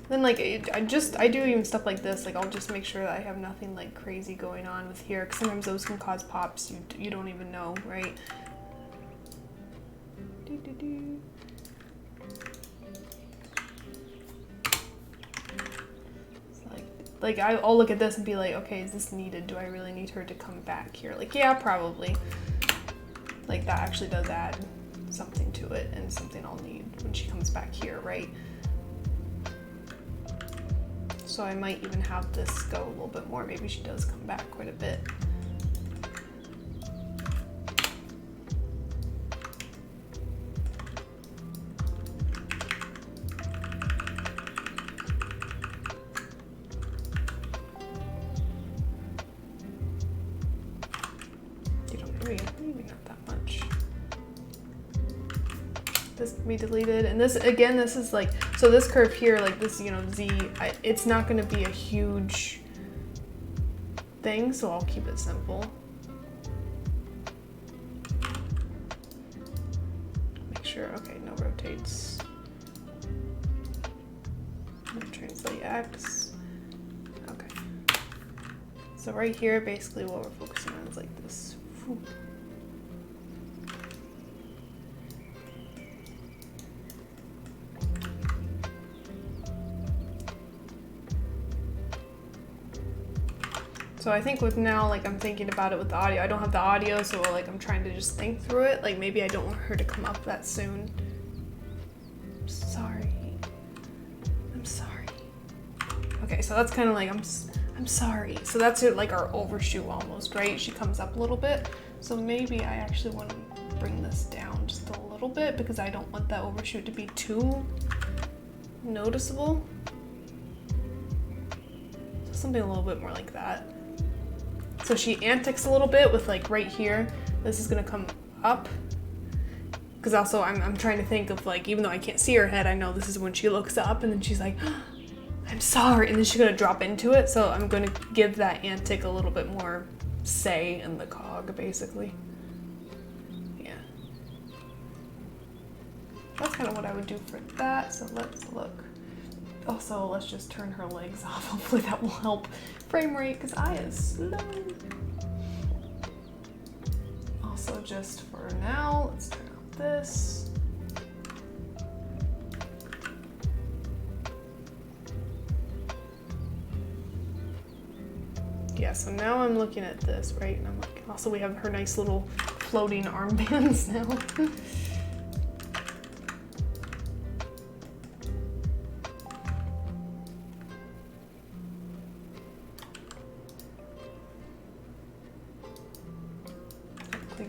Then like, I do even stuff like this, like I'll just make sure that I have nothing like crazy going on with here, because sometimes those can cause pops you don't even know, right? Like I'll look at this and be like, okay, is this needed? Do I really need her to come back here? Like, yeah, probably. Like that actually does add something to it, and something I'll need when she comes back here, right? So I might even have this go a little bit more. Maybe she does come back quite a bit. this can be deleted. And this, again, this is like, so this curve here, like this, you know, Z, it's not gonna be a huge thing, so I'll keep it simple. Make sure, okay, no rotates. No translate X. Okay. So right here, basically what we're focusing on is like this. Whew. So I think with now, like I'm thinking about it with the audio. I don't have the audio, so like I'm trying to just think through it. Like maybe I don't want her to come up that soon. I'm sorry. I'm sorry. Okay, so that's kind of like I'm sorry. So that's it, like our overshoot almost, right? She comes up a little bit. So maybe I actually want to bring this down just a little bit because I don't want that overshoot to be too noticeable. So something a little bit more like that. So she antics a little bit with like right here. This is gonna come up. Because also I'm trying to think of like, even though I can't see her head, I know this is when she looks up and then she's like, oh, I'm sorry. And then she's gonna drop into it. So I'm gonna give that antic a little bit more say in the cog, basically. Yeah. That's kind of what I would do for that. So let's look. Also, let's just turn her legs off. Hopefully that will help frame rate because I is slow. Also, just for now, let's turn off this. Yeah, so now I'm looking at this, right? And I'm like, also we have her nice little floating armbands now.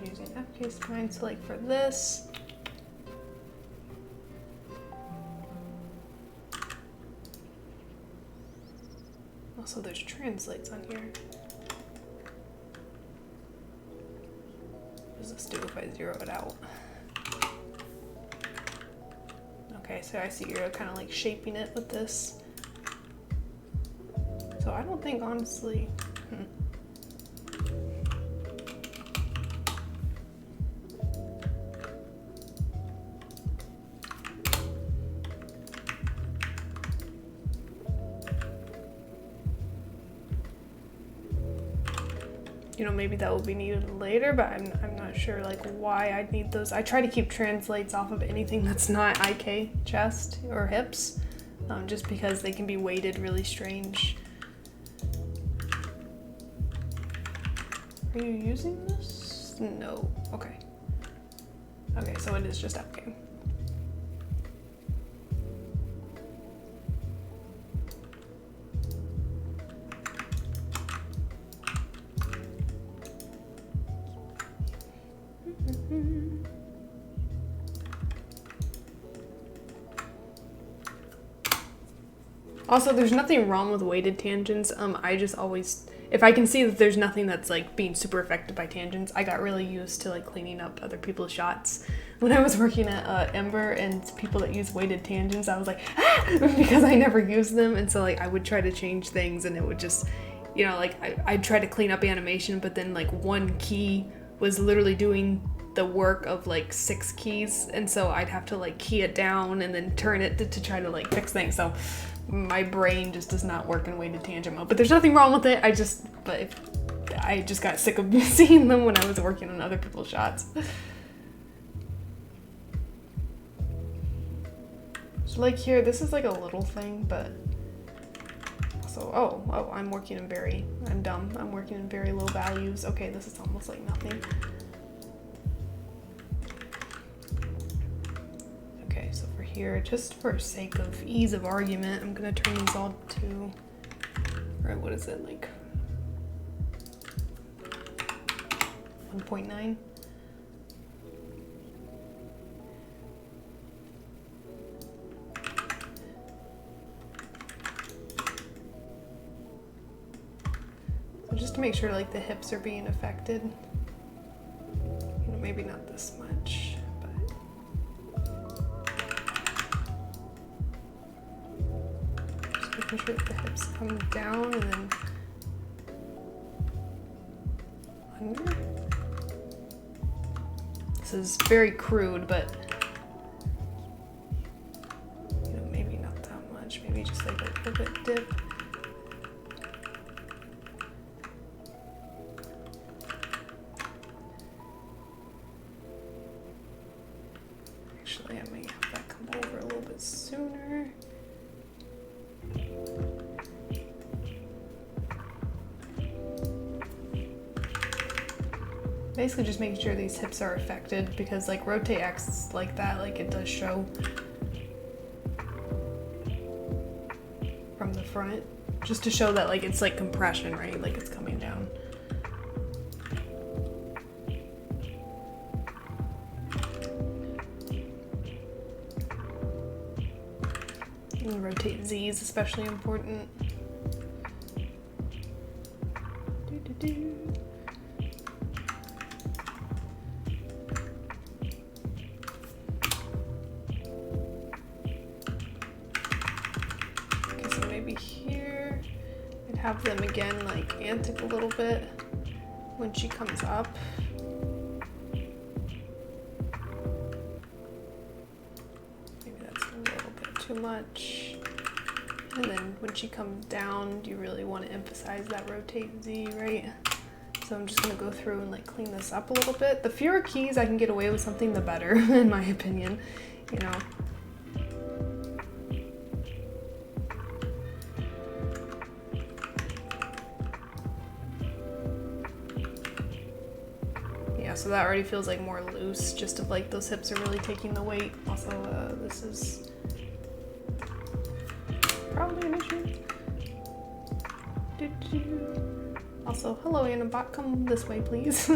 Using FK spine, so like for this, also there's translates on here. What does this do if I zero it out? Okay, so I see you're kind of like shaping it with this. So I don't think honestly, you know, maybe that will be needed later, but I'm not sure like why I'd need those. I try to keep translates off of anything that's not IK chest or hips, just because they can be weighted really strange. Are you using this? No. Okay. Okay, so it is just FK. Also, there's nothing wrong with weighted tangents. I just always, if I can see that there's nothing that's like being super affected by tangents, I got really used to like cleaning up other people's shots. When I was working at Ember and people that use weighted tangents, I was like, ah! Because I never used them. And so like I would try to change things and it would just, you know, like I'd try to clean up animation, but then like one key was literally doing the work of like 6 keys. And so I'd have to like key it down and then turn it to try to like fix things. So my brain just does not work in weighted tangent mode, but there's nothing wrong with it. I just got sick of seeing them when I was working on other people's shots. So like here, this is like a little thing, but so, oh, I'm working in I'm dumb. I'm working in very low values. Okay, this is almost like nothing. Okay, so for here, just for sake of ease of argument, I'm gonna turn these all to, right, what is it, like 1.9? So just to make sure like the hips are being affected. You know, maybe not this much, but making sure that the hips come down and then under. This is very crude, but you know, maybe not that much. Maybe just like a little bit dip. Actually, I might have that come over a little bit sooner. Basically just making sure these hips are affected, because like rotate X like that, like it does show from the front, just to show that like it's like compression, right? Like it's coming down. And rotate Z is especially important. Do-do-do. Here and have them again like antic a little bit when she comes up. Maybe that's a little bit too much. And then when she comes down, you really want to emphasize that rotate Z, right? So I'm just gonna go through and like clean this up a little bit. The fewer keys I can get away with something, the better, in my opinion, you know. So that already feels like more loose, just of like those hips are really taking the weight. Also, this is probably an issue. Doo-doo. Also, hello Animbot, come this way please.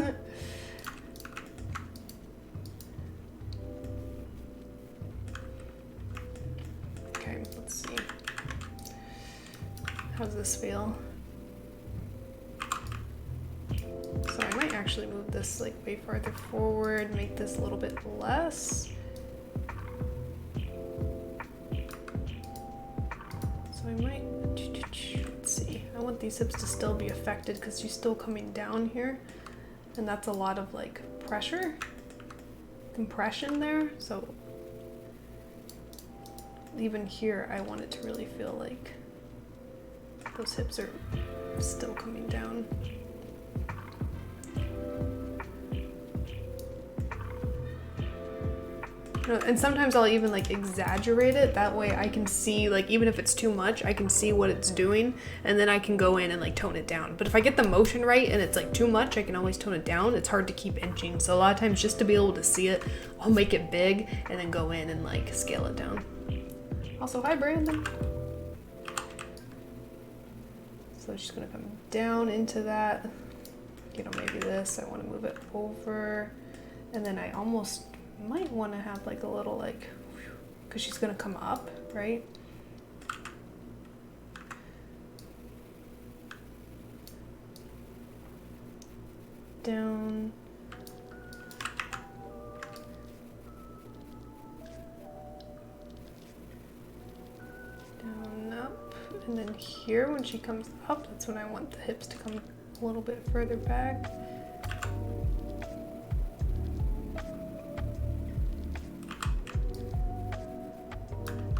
Okay, let's see. How does this feel? So I might actually move this like way farther forward, make this a little bit less. So I might, let's see, I want these hips to still be affected because she's still coming down here. And that's a lot of like pressure, compression there. So even here, I want it to really feel like those hips are still coming down. And sometimes I'll even like exaggerate it, that way I can see, like even if it's too much, I can see what it's doing, and then I can go in and like tone it down. But if I get the motion right and it's like too much, I can always tone it down. It's hard to keep inching, so a lot of times just to be able to see it, I'll make it big and then go in and like scale it down. Also, hi Brandon. So she's gonna come down into that, you know, maybe this, I wanna move it over, and then I almost might want to have like a little like, because she's gonna come up, right? Down. Down, up. And then here, when she comes up, that's when I want the hips to come a little bit further back.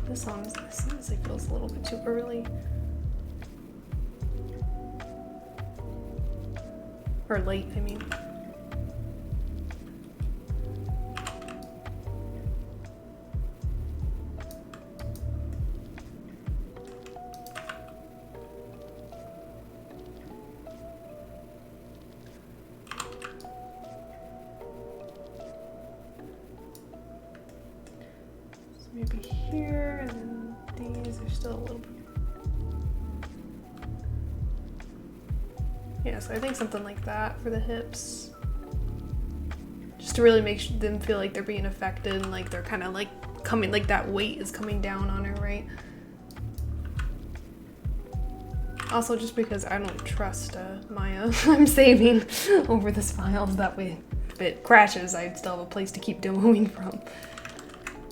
This honestly feels a little bit too early. Or late, I mean. Maybe here, and then these are still a little bit. Yeah, so I think something like that for the hips. Just to really make them feel like they're being affected and like they're kind of like coming, like that weight is coming down on her, right? Also, just because I don't trust Maya, I'm saving over this file, that way if it crashes, I still have a place to keep demoing from.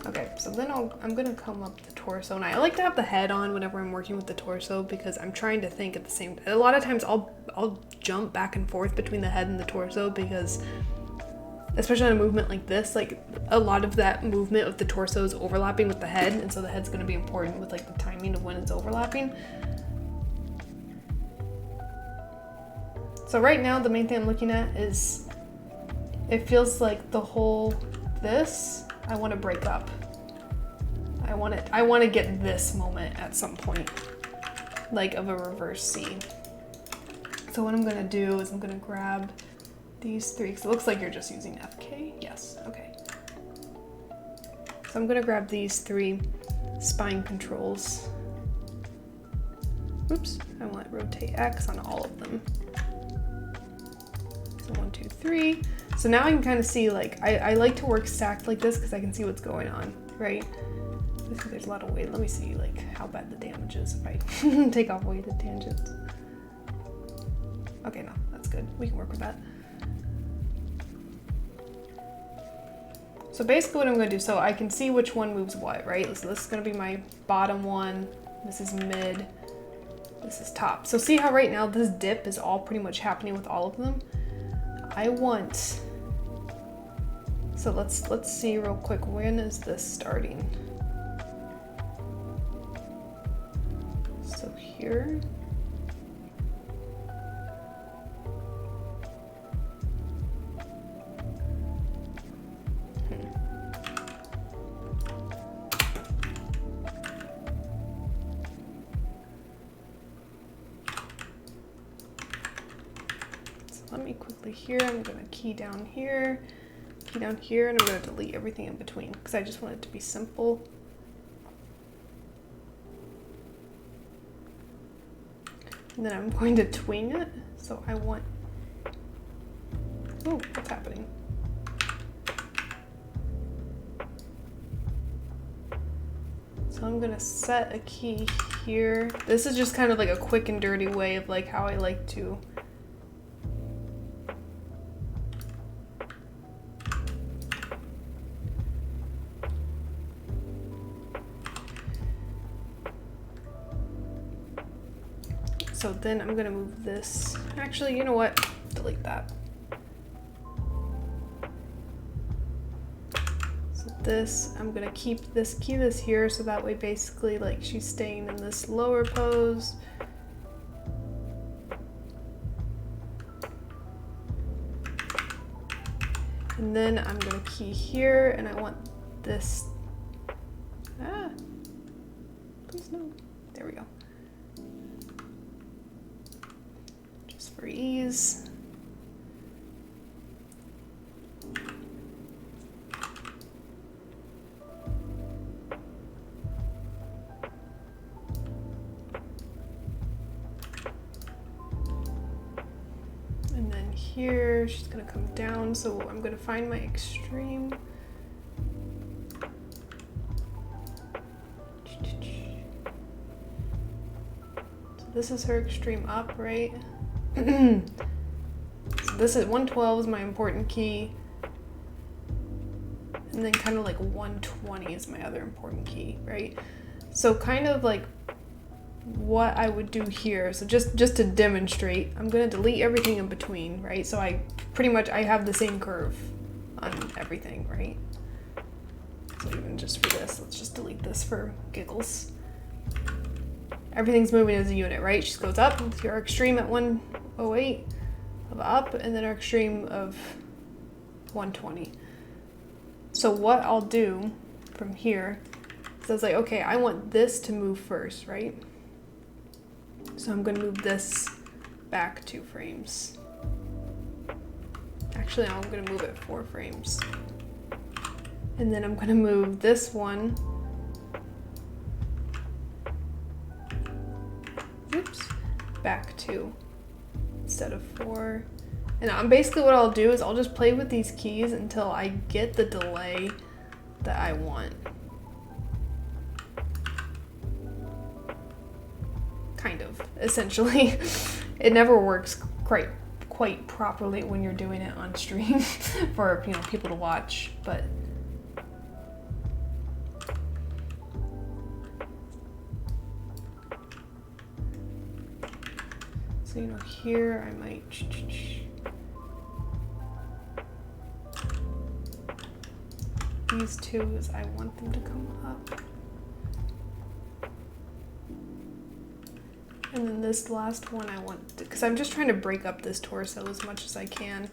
Okay, so then I'm gonna come up the torso, and I like to have the head on whenever I'm working with the torso because I'm trying to think at the same time. A lot of times I'll jump back and forth between the head and the torso because, especially on a movement like this, like a lot of that movement of the torso is overlapping with the head, and so the head's going to be important with like the timing of when it's overlapping. So right now the main thing I'm looking at is it feels like the whole this I want to break up. I want to get this moment at some point, like of a reverse C. So what I'm going to do is I'm going to grab these three, because it looks like you're just using FK. Yes, okay. So I'm going to grab these three spine controls. Oops, I want rotate X on all of them. So 1, 2, 3. So now I can kind of see, like, I like to work stacked like this because I can see what's going on, right? There's a lot of weight. Let me see, like, how bad the damage is if I take off weighted tangents. Okay, no, that's good. We can work with that. So basically what I'm going to do, so I can see which one moves what, right? So this is going to be my bottom one. This is mid. This is top. So see how right now this dip is all pretty much happening with all of them? I want... So let's see real quick, when is this starting? So here. Let me quickly here, I'm gonna key down here, and I'm gonna delete everything in between because I just want it to be simple. And then I'm going to twing it, so I want, oh, what's happening? So I'm gonna set a key here. This is just kind of like a quick and dirty way of like how I like to So then I'm gonna move this. Actually, you know what? Delete that. So this, I'm gonna keep this here so that way basically like she's staying in this lower pose. And then I'm gonna key here and I want this, please no, there we go. For ease. And then here, she's gonna come down, so I'm gonna find my extreme. So this is her extreme up, right? So this is 112 is my important key, and then kind of like 120 is my other important key, right? So kind of like what I would do here, so just to demonstrate, I'm gonna delete everything in between, right? So I pretty much, I have the same curve on everything, right? So even just for this, let's just delete this for giggles. Everything's moving as a unit, right? She goes up, your extreme at 108 of up, and then our extreme of 120. So what I'll do from here is I was like, okay, I want this to move first, right? So I'm gonna move this back 2 frames. Actually, I'm gonna move it 4 frames. And then I'm gonna move this one, back 2 instead of 4. And basically what I'll do is I'll just play with these keys until I get the delay that I want. Kind of, essentially. It never works quite properly when you're doing it on stream for, you know, people to watch, but So, you know, here I might... These two is I want them to come up. And then this last one I want, because I'm just trying to break up this torso as much as I can.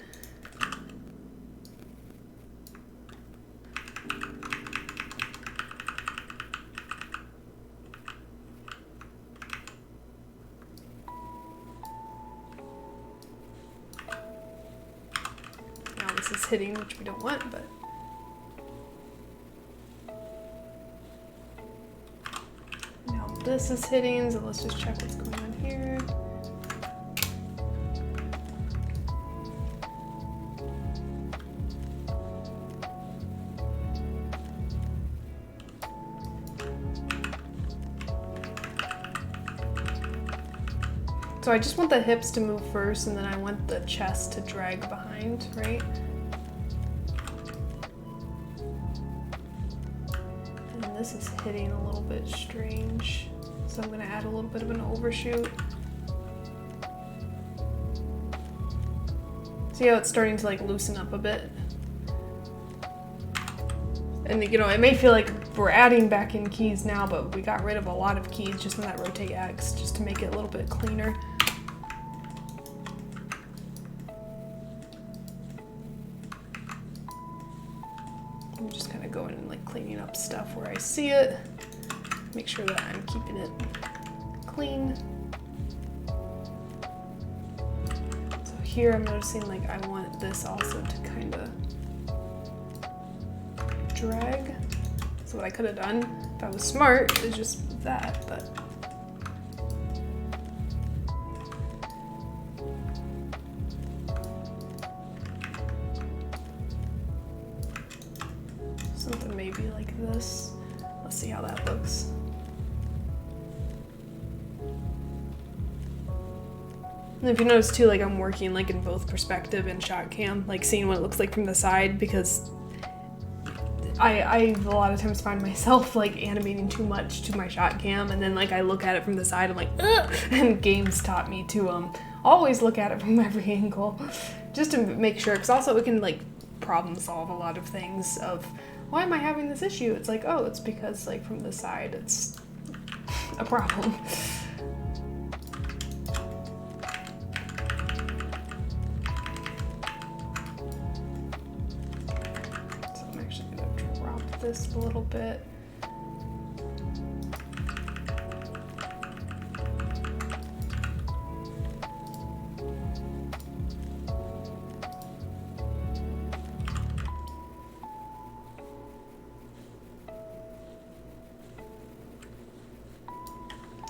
Now this is hitting, which we don't want, but this is hitting, so let's just check what's going on here. So I just want the hips to move first, and then I want the chest to drag behind, right? And this is hitting a little bit strange. So I'm gonna add a little bit of an overshoot. See how it's starting to like loosen up a bit? And you know, it may feel like we're adding back in keys now, but we got rid of a lot of keys just in that rotate X, just to make it a little bit cleaner. I'm just kind of going and like cleaning up stuff where I see it. Make sure that I'm keeping it clean. So here I'm noticing like I want this also to kind of drag. So what I could have done if I was smart is just that, but something maybe like this. Let's see how that looks. And if you notice too, like I'm working like in both perspective and shot cam, like seeing what it looks like from the side, because I a lot of times find myself like animating too much to my shot cam, and then like I look at it from the side, I'm like, ugh! And games taught me to always look at it from every angle, just to make sure, because also it can like problem solve a lot of things of, why am I having this issue? It's like, oh, it's because like from the side it's a problem. This a little bit.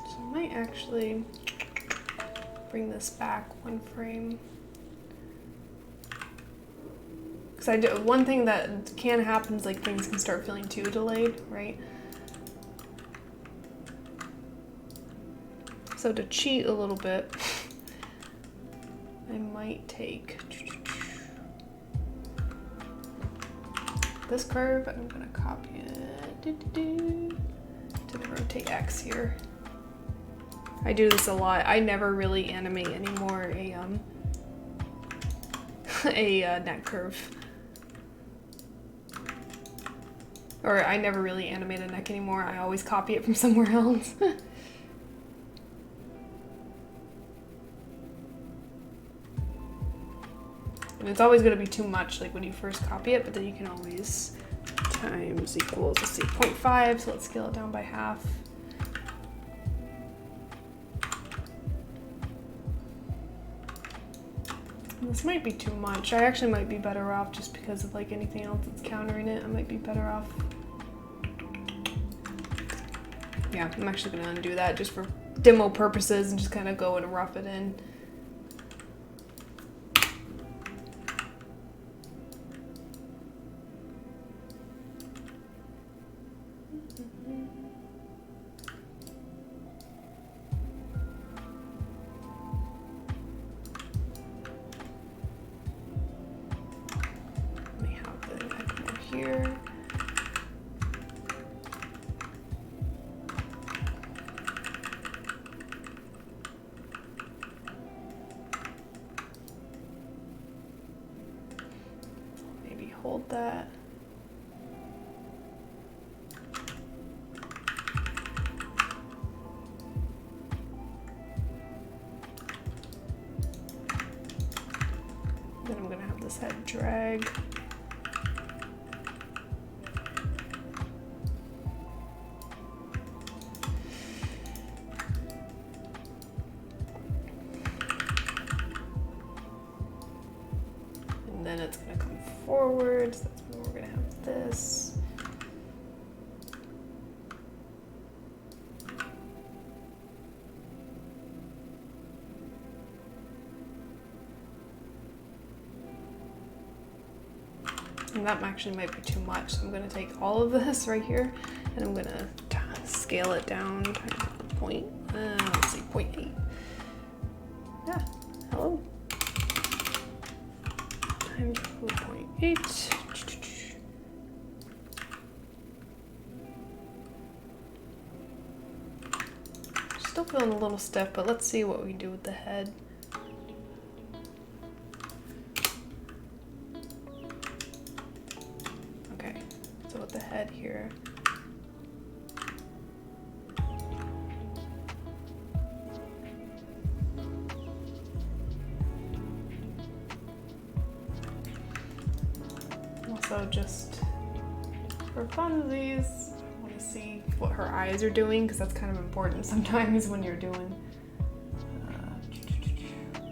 So I might actually bring this back one frame. Because one thing that can happen is like things can start feeling too delayed, right? So to cheat a little bit, I might take this curve and I'm gonna copy it to the rotate X here. I do this a lot. I never really animate anymore a neck curve. Or I never really animate a neck anymore. I always copy it from somewhere else. And it's always gonna be too much, like when you first copy it, but then you can always times equals, let's see, 0.5, so let's scale it down by half. This might be too much. I actually might be better off just because of like anything else that's countering it. I might be better off. Yeah, I'm actually gonna undo that just for demo purposes and just kind of go and rough it in. Here. that. Then I'm gonna have this head drag. And then it's gonna come forward, so that's when we're gonna have this. And that actually might be too much, so I'm gonna take all of this right here and I'm gonna scale it down to let's see, 0.8. Yeah, hello. Times 0.8. Still feeling a little stiff, but let's see what we can do with the head. Okay, so with the head here. Also, just for funsies, I want to see what her eyes are doing because that's kind of important sometimes when you're doing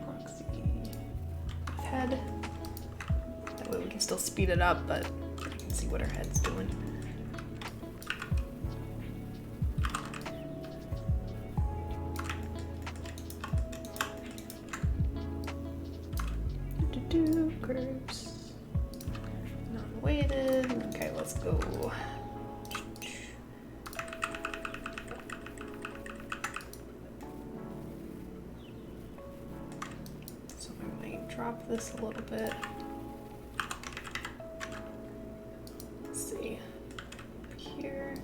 proxy with head. That way we can still speed it up, but I can see what her head's doing. Curves. Non-weighted. Okay, let's go. So I might drop this a little bit. Let's see. Here.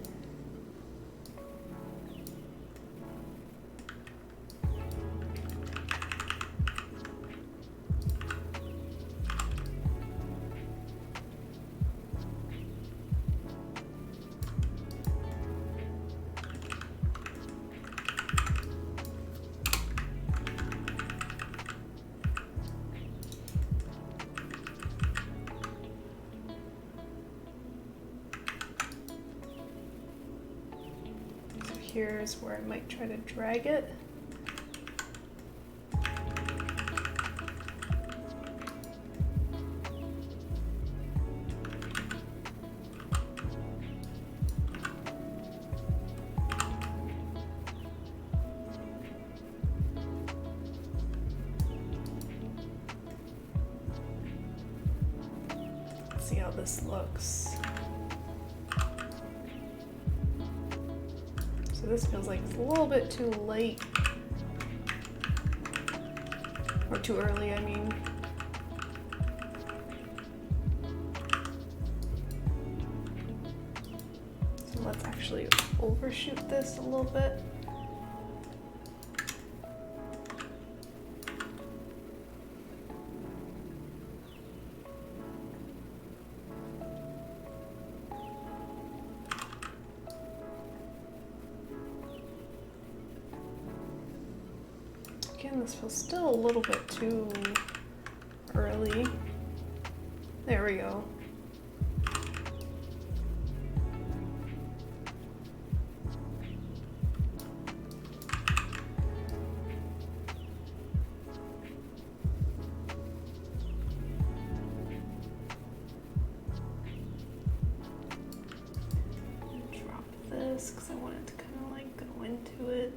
Here's where I might try to drag it. Let's see how this looks. This feels like it's a little bit too late. Or too early, I mean. So let's actually overshoot this a little bit. Again, this feels still a little bit too early. There we go. Drop this because I want it to kind of like go into it.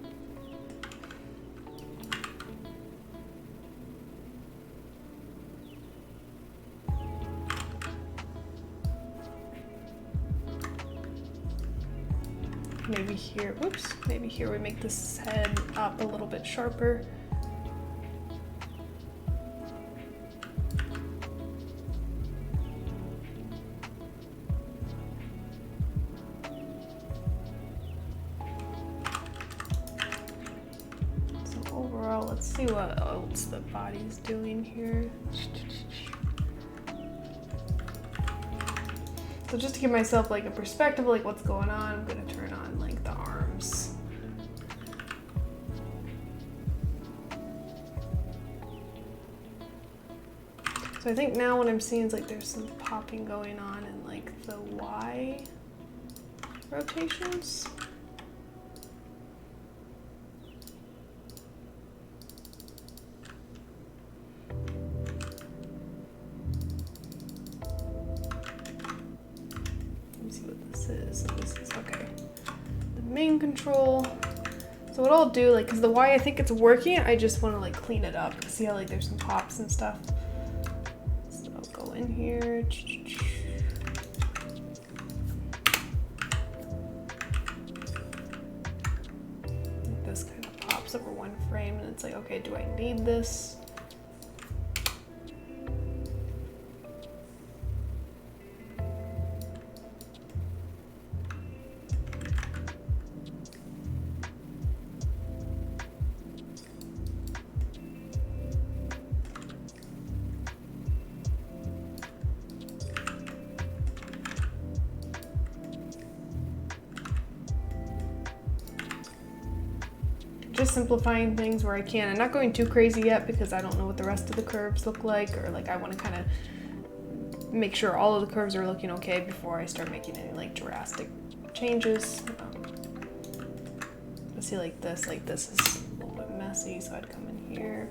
Maybe here, whoops, maybe here we make this head up a little bit sharper. So overall, let's see what else the body's doing here. So just to give myself like a perspective of like what's going on, I'm gonna turn on like the arms. So I think now what I'm seeing is like there's some popping going on in like the Y rotations. Let me see what this is. So this is, okay, the main control. So what I'll do, like, cause the Y I think it's working, I just wanna like clean it up. See how like there's some pops and stuff. So I'll go in here. This kind of pops over one frame and it's like, okay, do I need this? Just simplifying things where I can. I'm not going too crazy yet because I don't know what the rest of the curves look like, or like I want to kind of make sure all of the curves are looking okay before I start making any like drastic changes. I see like this is a little bit messy, so I'd come in here.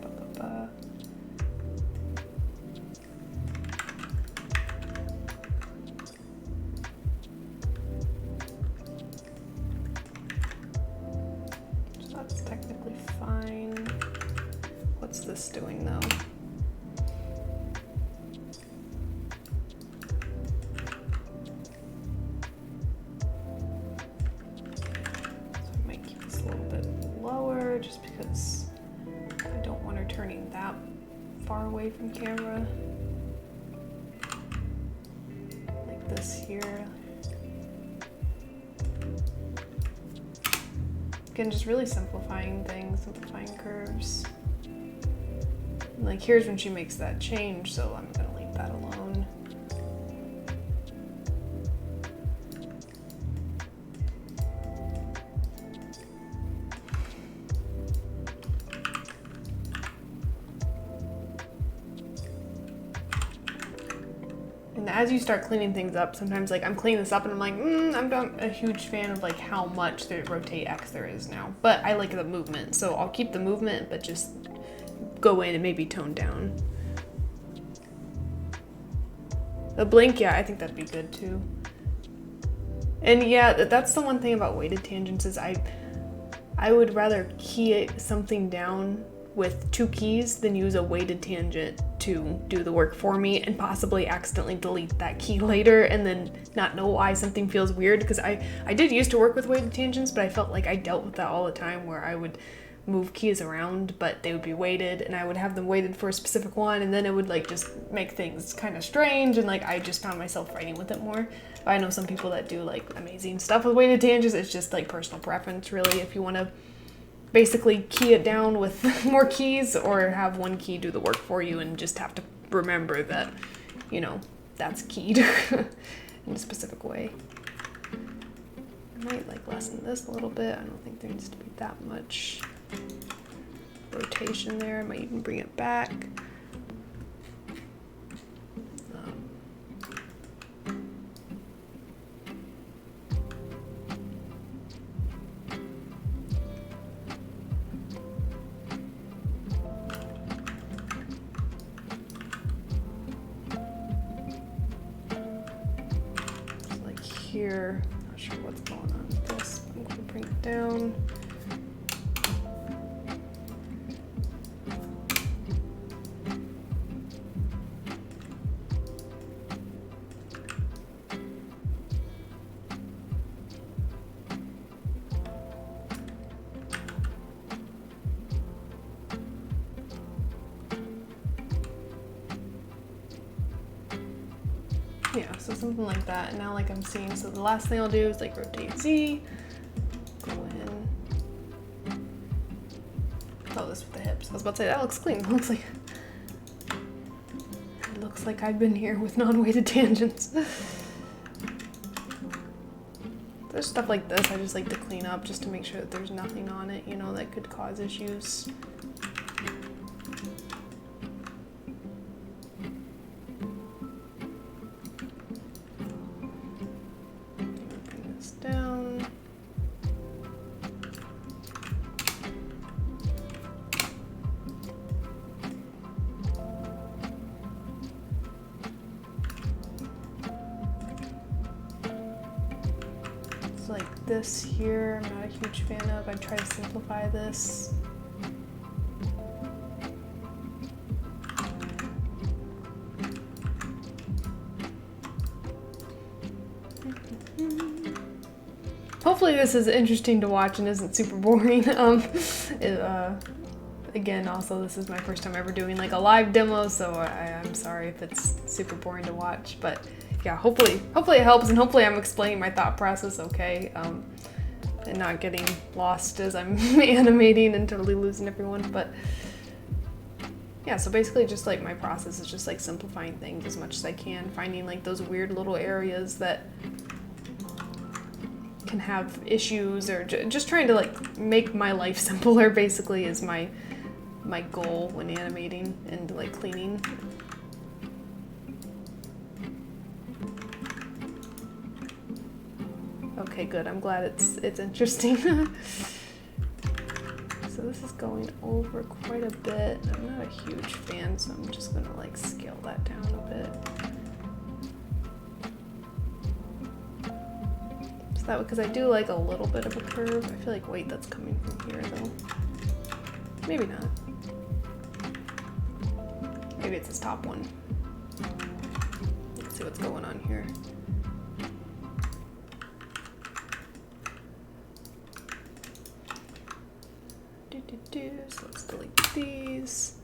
That's technically fine. What's this doing though? So I might keep this a little bit lower just because I don't want her turning that far away from camera. Like this here. Again, just really simplifying things, simplifying curves. Like here's when she makes that change, so I'm gonna leave that alone. And as you start cleaning things up, sometimes like I'm cleaning this up and I'm like, I'm not a huge fan of like how much the rotate X there is now. But I like the movement, so I'll keep the movement, but just go in and maybe tone down. The blink, yeah, I think that'd be good too. And yeah, that's the one thing about weighted tangents is I would rather key something down with 2 keys than use a weighted tangent to do the work for me and possibly accidentally delete that key later and then not know why something feels weird, because I did used to work with weighted tangents, but I felt like I dealt with that all the time where I would move keys around but they would be weighted and I would have them weighted for a specific one, and then it would like just make things kind of strange, and like I just found myself fighting with it more. But I know some people that do like amazing stuff with weighted tangents. It's just like personal preference really, if you want to basically key it down with more keys or have one key do the work for you and just have to remember that, you know, that's keyed in a specific way. I might like lessen this a little bit. I don't think there needs to be that much rotation there. I might even bring it back. Here, not sure what's going on with this. I'm going to bring it down. Yeah, so something like that. And now like I'm seeing, so the last thing I'll do is like rotate Z, go in. Oh, this with the hips. I was about to say, that looks clean. It looks like I've been here with non-weighted tangents. there's stuff like this I just like to clean up just to make sure that there's nothing on it, you know, that could cause issues. Bring this down. Like this here, I'm not a huge fan of. I try to simplify this. Hopefully this is interesting to watch and isn't super boring. Again, also this is my first time ever doing like a live demo, so I'm sorry if it's super boring to watch, but yeah, hopefully it helps, and hopefully I'm explaining my thought process okay, and not getting lost as I'm animating and totally losing everyone. But yeah, so basically just like my process is just like simplifying things as much as I can, finding like those weird little areas that can have issues, or just trying to like make my life simpler basically is my goal when animating and like cleaning. Okay, good. I'm glad it's interesting. So this is going over quite a bit. I'm not a huge fan, so I'm just gonna like scale that down a bit. So that, because I do like a little bit of a curve. I feel like, wait, that's coming from here though. Maybe not. Maybe it's this top one. Let's see what's going on here. So let's delete these.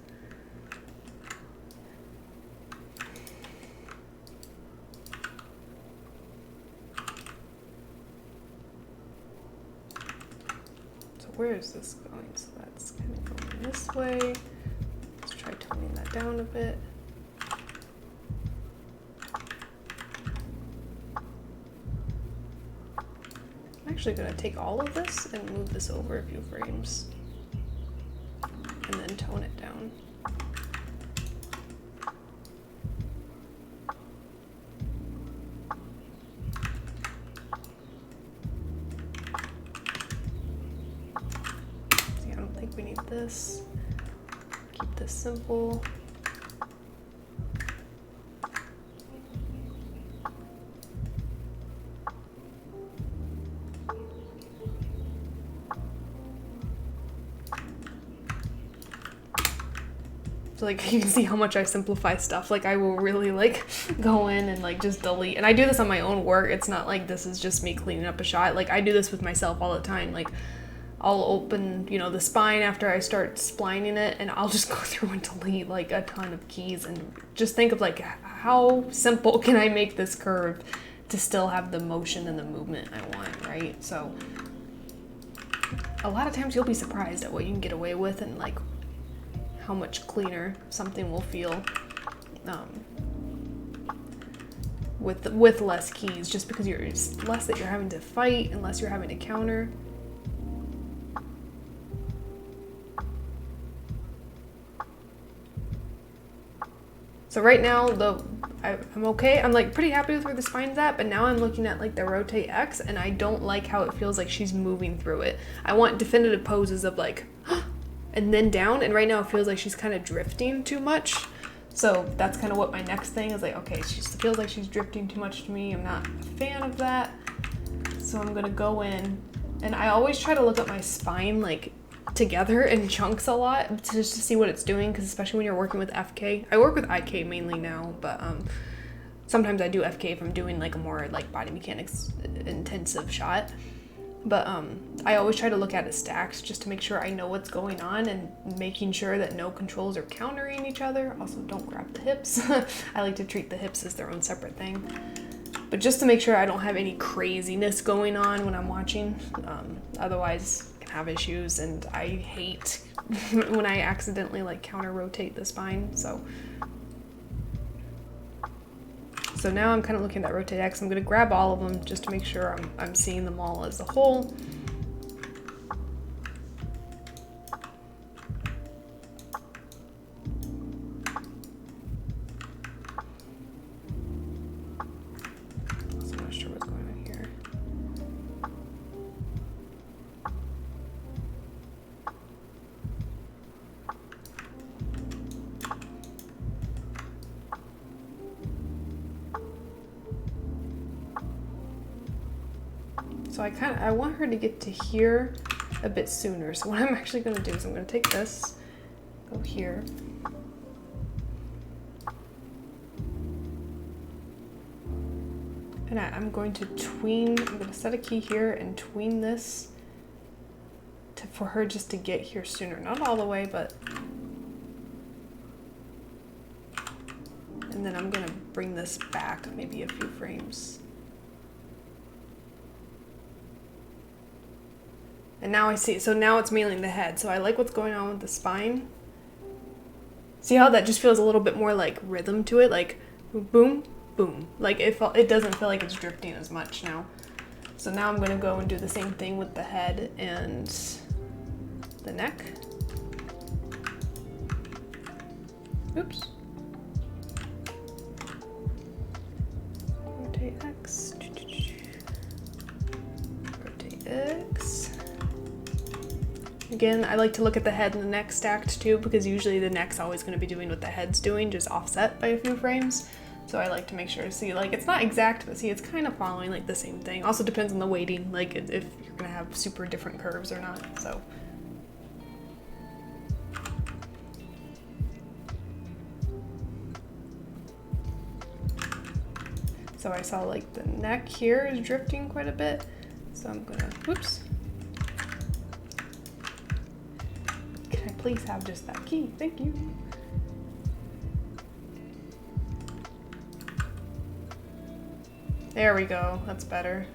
So where is this going? So that's kind of going this way. Let's try toning that down a bit. I'm actually going to take all of this and move this over a few frames, and then tone it down. See, I don't think we need this. Keep this simple. So like you can see how much I simplify stuff. Like I will really like go in and like just delete. And I do this on my own work. It's not like this is just me cleaning up a shot. Like I do this with myself all the time. Like I'll open, you know, the spine after I start splining it, and I'll just go through and delete like a ton of keys and just think of like how simple can I make this curve to still have the motion and the movement I want, right? So a lot of times you'll be surprised at what you can get away with, and like how much cleaner something will feel with less keys, just because it's less that you're having to fight and less you're having to counter. So right now, I'm okay. I'm like pretty happy with where the spine's at, but now I'm looking at like the rotate X, and I don't like how it feels like she's moving through it. I want definitive poses of like, and then down, and right now it feels like she's kind of drifting too much. So that's kind of what my next thing is like, okay, she feels like she's drifting too much to me. I'm not a fan of that. So I'm gonna go in, and I always try to look at my spine like together in chunks a lot just to see what it's doing, because especially when you're working with FK. I work with IK mainly now, but sometimes I do FK if I'm doing like a more like body mechanics intensive shot. But I always try to look at it stacked just to make sure I know what's going on, and making sure that no controls are countering each other. Also, don't grab the hips. I like to treat the hips as their own separate thing. But just to make sure I don't have any craziness going on when I'm watching. Otherwise, I can have issues, and I hate when I accidentally like counter rotate the spine. So So now I'm kind of looking at that rotate X. I'm gonna grab all of them just to make sure I'm seeing them all as a whole. So I'm not sure what's going on here. So I want her to get to here a bit sooner. So what I'm actually going to do is I'm going to take this, go here. And I'm going to tween, I'm going to set a key here and tween this for her just to get here sooner. Not all the way, but... And then I'm going to bring this back maybe a few frames. And now I see, so now it's mainly the head. So I like what's going on with the spine. See how that just feels a little bit more like rhythm to it? Like boom, boom. Like it doesn't feel like it's drifting as much now. So now I'm gonna go and do the same thing with the head and the neck. Oops. Rotate X. Rotate X. Again, I like to look at the head and the neck stacked too, because usually the neck's always going to be doing what the head's doing, just offset by a few frames. So I like to make sure to see, like, it's not exact, but see, it's kind of following like the same thing. Also depends on the weighting, like if you're going to have super different curves or not, so. So I saw like the neck here is drifting quite a bit. So I'm gonna, whoops. Can I please have just that key? Thank you. There we go, that's better.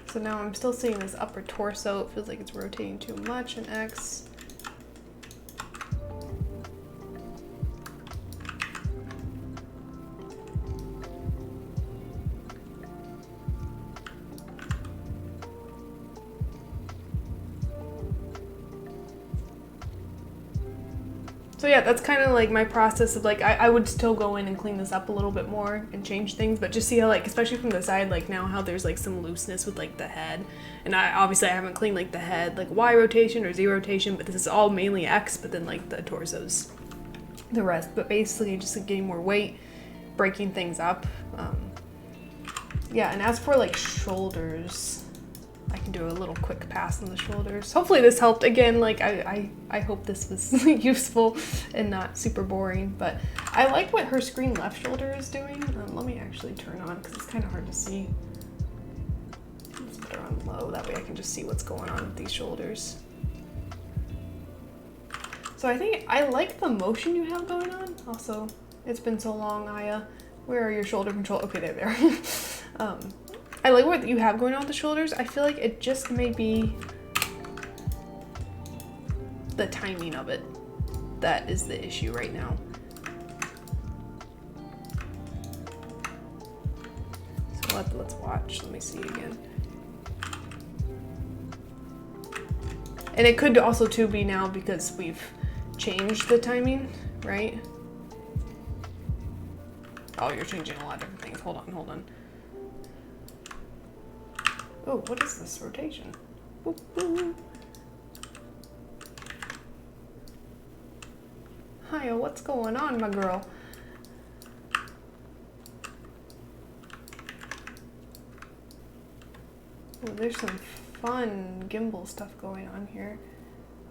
So now I'm still seeing this upper torso. It feels like it's rotating too much in X. So yeah, that's kind of like my process of like, I would still go in and clean this up a little bit more and change things, but just see how like, especially from the side, like now how there's like some looseness with like the head. And obviously I haven't cleaned like the head, like Y rotation or Z rotation, but this is all mainly X, but then like the torsos, the rest. But basically just like getting more weight, breaking things up. Yeah, and as for like shoulders, I can do a little quick pass on the shoulders. Hopefully this helped. Again, like I hope this was useful and not super boring, but I like what her screen left shoulder is doing. Let me actually turn on because it's kind of hard to see. Let's put her on low, that way I can just see what's going on with these shoulders. So I think I like the motion you have going on. Also, it's been so long, Aya. Where are your shoulder control? Okay, there. I like what you have going on with the shoulders. I feel like it just may be the timing of it that is the issue right now. So let's watch. Let me see again. And it could also too be now because we've changed the timing, right? Oh, you're changing a lot of different things. Hold on. Oh, what is this rotation? Boop, boop. Hiya, what's going on, my girl? Oh, there's some fun gimbal stuff going on here.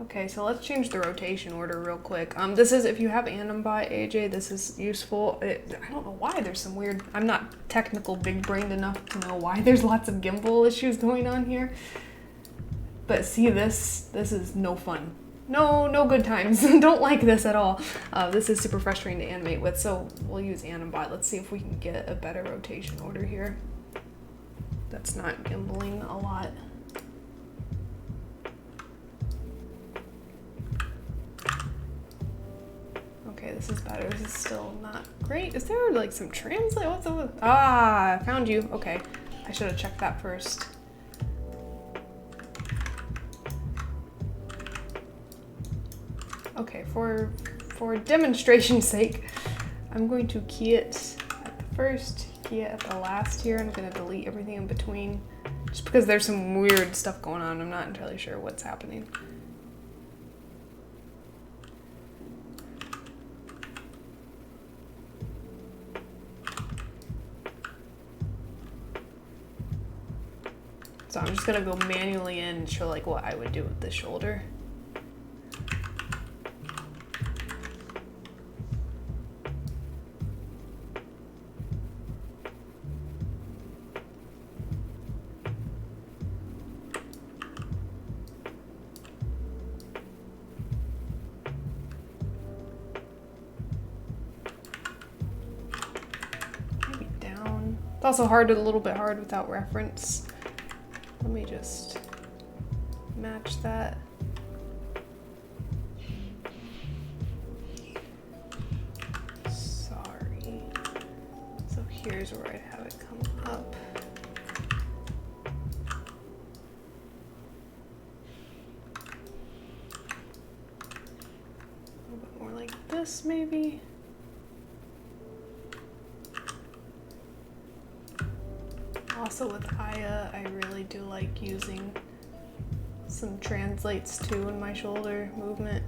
Okay, so let's change the rotation order real quick. This is, if you have Animbot, AJ, this is useful. I don't know why there's some weird, I'm not technical big-brained enough to know why there's lots of gimbal issues going on here. But see, this is no fun. No good times. Don't like this at all. This is super frustrating to animate with, so we'll use Animbot. Let's see if we can get a better rotation order here. That's not gimbaling a lot. this is better. This is still not great. Is there like some translate? What's the... Ah, I found you. Okay. I should have checked that first. Okay, for demonstration's sake, I'm going to key it at the first, key it at the last here. I'm going to delete everything in between just because there's some weird stuff going on. I'm not entirely sure what's happening. So I'm just gonna go manually in and show like what I would do with the shoulder. Maybe down. It's also hard, a little bit hard without reference. Let me just match that. Sorry. So here's where I'd have it come up. A little bit more like this, maybe. Also with Aya, I really do like using some translates too in my shoulder movement.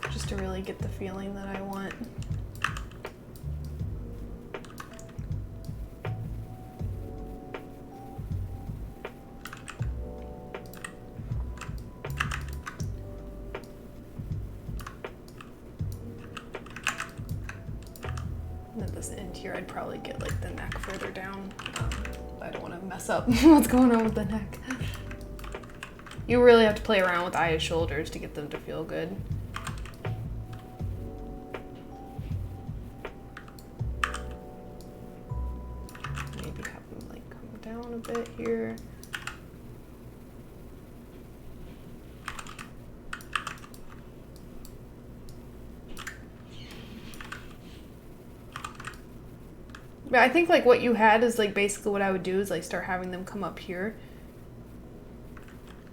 Just to really get the feeling that I want. And at this end here, I'd probably get like the neck further down. I don't want to mess up what's going on with the neck. You really have to play around with Aya's shoulders to get them to feel good. Maybe have them like come down a bit here. But I think like what you had is like basically what I would do is like start having them come up here.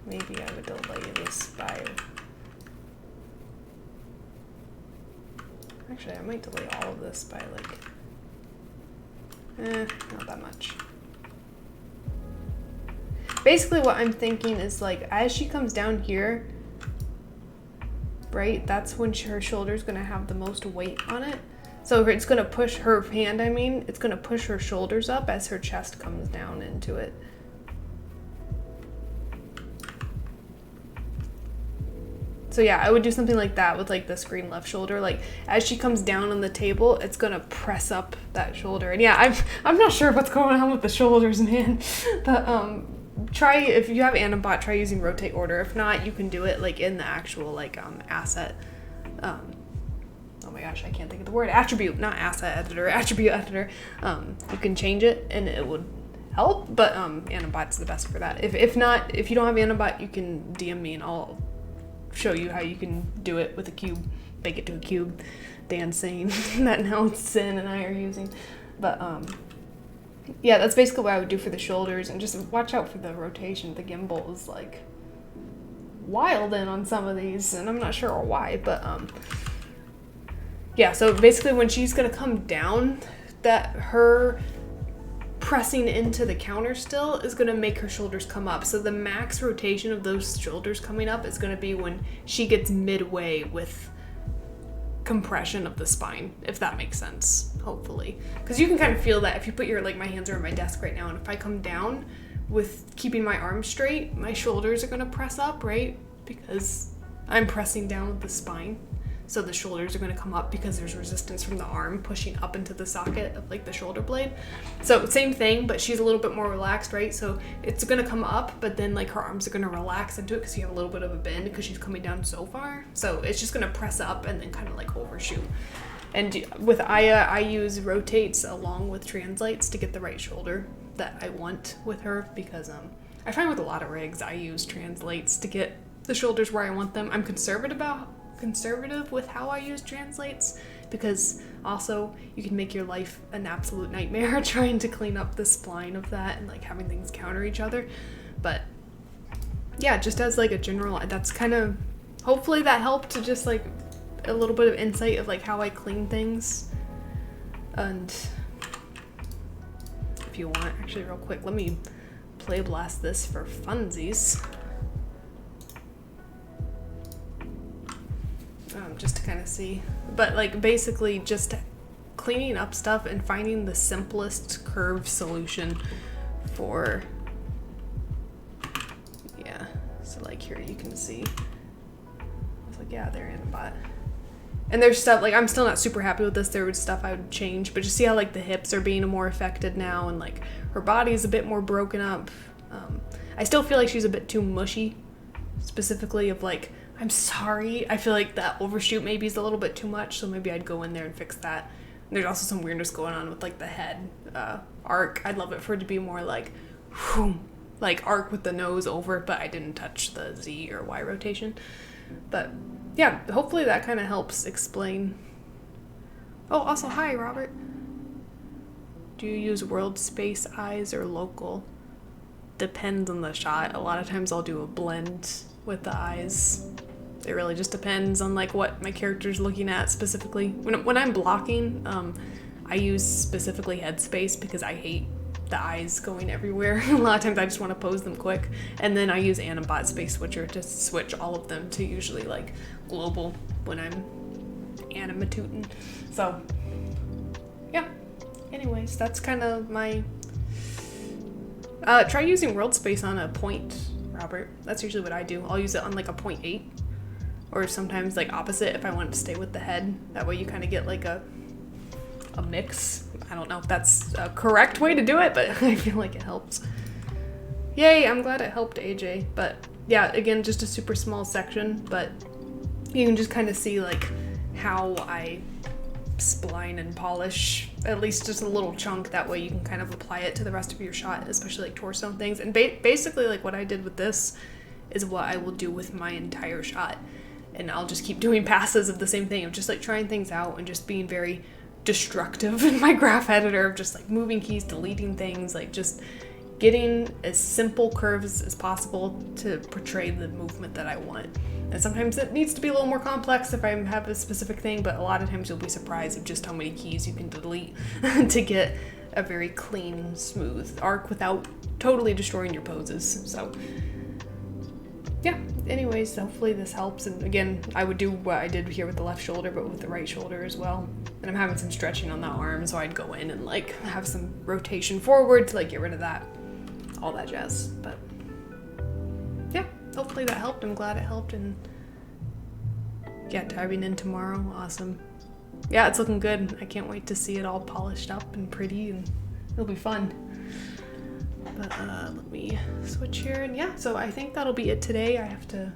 Maybe I would delay this by... Actually, I might delay all of this by like... not that much. Basically what I'm thinking is like as she comes down here, right, that's when her shoulder's gonna have the most weight on it. So it's gonna push her hand, it's gonna push her shoulders up as her chest comes down into it. So yeah, I would do something like that with like the screen left shoulder. Like as she comes down on the table, it's gonna press up that shoulder. And yeah, I'm not sure what's going on with the shoulders, man. But try, if you have Animbot, try using rotate order. If not, you can do it like in the actual like asset. Oh my gosh, I can't think of the word. Attribute, not asset editor, attribute editor. You can change it and it would help, but Animbot's the best for that. If not, if you don't have Animbot, you can DM me and I'll show you how you can do it with a cube, bake it to a cube. Dan's saying that now it's Sin and I are using. But yeah, that's basically what I would do for the shoulders, and just watch out for the rotation. The gimbal is like wild in on some of these and I'm not sure why, but yeah, so basically when she's gonna come down, that her pressing into the counter still is gonna make her shoulders come up. So the max rotation of those shoulders coming up is gonna be when she gets midway with compression of the spine, if that makes sense, hopefully. Because you can kind of feel that if you put your, like my hands are on my desk right now, and if I come down with keeping my arms straight, my shoulders are gonna press up, right? Because I'm pressing down with the spine. So the shoulders are gonna come up because there's resistance from the arm pushing up into the socket of like the shoulder blade. So same thing, but she's a little bit more relaxed, right? So it's gonna come up, but then like her arms are gonna relax into it because you have a little bit of a bend because she's coming down so far. So it's just gonna press up and then kind of like overshoot. And with Aya, I use rotates along with translates to get the right shoulder that I want with her, because I find with a lot of rigs, I use translates to get the shoulders where I want them. I'm conservative conservative with how I use translates, because also you can make your life an absolute nightmare trying to clean up the spline of that and like having things counter each other. But yeah, just as like a general, that's kind of, hopefully that helped to just like a little bit of insight of like how I clean things. And if you want, actually real quick, let me play blast this for funsies. Just to kind of see, but like basically just cleaning up stuff and finding the simplest curve solution for, yeah, so like here you can see, it's like, yeah, they're in a bot. And there's stuff, like I'm still not super happy with this, there was stuff I would change, but just see how like the hips are being more affected now, and like her body's a bit more broken up. I still feel like she's a bit too mushy, specifically of like, I'm sorry, I feel like that overshoot maybe is a little bit too much, so maybe I'd go in there and fix that. And there's also some weirdness going on with like the head arc. I'd love it for it to be more like, whew, like arc with the nose over, but I didn't touch the Z or Y rotation. But yeah, hopefully that kind of helps explain. Oh, also, hi, Robert. Do you use world space eyes or local? Depends on the shot. A lot of times I'll do a blend with the eyes. It really just depends on like what my character's looking at specifically. When I'm blocking, I use specifically headspace because I hate the eyes going everywhere. A lot of times I just want to pose them quick. And then I use Animbot Space Switcher to switch all of them to usually like global when I'm animatooting. So yeah, anyways, that's kind of my, try using world space on a point, Robert. That's usually what I do. I'll use it on like a 0.8, or sometimes like opposite if I want to stay with the head. That way you kind of get like a mix. I don't know if that's a correct way to do it, but I feel like it helps. Yay, I'm glad it helped, AJ. But yeah, again, just a super small section, but you can just kind of see like how I spline and polish at least just a little chunk. That way you can kind of apply it to the rest of your shot, especially like torso and things. And basically like what I did with this is what I will do with my entire shot. And I'll just keep doing passes of the same thing, of just like trying things out and just being very destructive in my graph editor, of just like moving keys, deleting things, like just getting as simple curves as possible to portray the movement that I want. And sometimes it needs to be a little more complex if I have a specific thing, but a lot of times you'll be surprised of just how many keys you can delete to get a very clean, smooth arc without totally destroying your poses. So yeah, anyways, hopefully this helps. And again, I would do what I did here with the left shoulder, but with the right shoulder as well. And I'm having some stretching on the arm, so I'd go in and like have some rotation forward to like get rid of that, all that jazz. But yeah, hopefully that helped. I'm glad it helped. And yeah, diving in tomorrow, awesome. Yeah, it's looking good. I can't wait to see it all polished up and pretty, and it'll be fun. But let me switch here, and yeah, so I think that'll be it today. I have to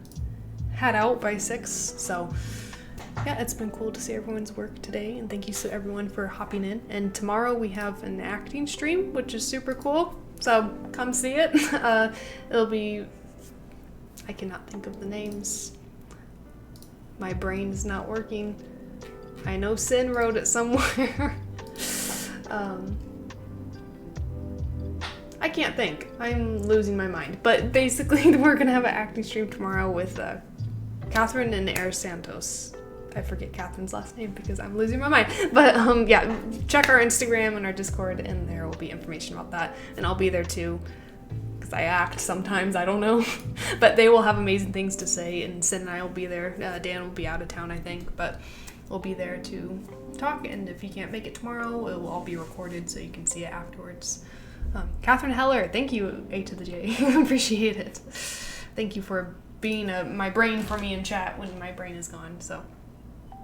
head out by 6, so yeah, it's been cool to see everyone's work today, and thank you to everyone for hopping in. And tomorrow we have an acting stream, which is super cool, so come see it. It'll be, I cannot think of the names. My brain is not working. I know Sin wrote it somewhere. I can't think. I'm losing my mind. But basically, we're gonna have an acting stream tomorrow with Catherine and Air Santos. I forget Catherine's last name because I'm losing my mind. But yeah, check our Instagram and our Discord, and there will be information about that. And I'll be there too, because I act sometimes. I don't know. But they will have amazing things to say, and Sid and I will be there. Dan will be out of town, I think, but we'll be there to talk. And if you can't make it tomorrow, it will all be recorded so you can see it afterwards. Catherine Heller, thank you, A to the J. Appreciate it. Thank you for being my brain for me in chat when my brain is gone. So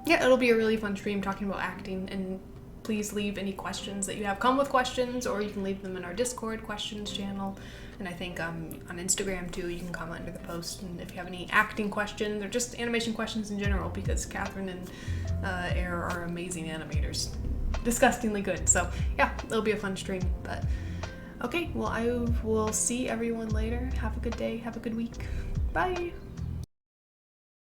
yeah, it'll be a really fun stream talking about acting, and please leave any questions that you have. Come with questions, or you can leave them in our Discord questions channel. And I think on Instagram too, you can comment under the post. And if you have any acting questions or just animation questions in general, because Catherine and Air are amazing animators. Disgustingly good. So yeah, it'll be a fun stream. But okay, well, I will see everyone later. Have a good day. Have a good week. Bye.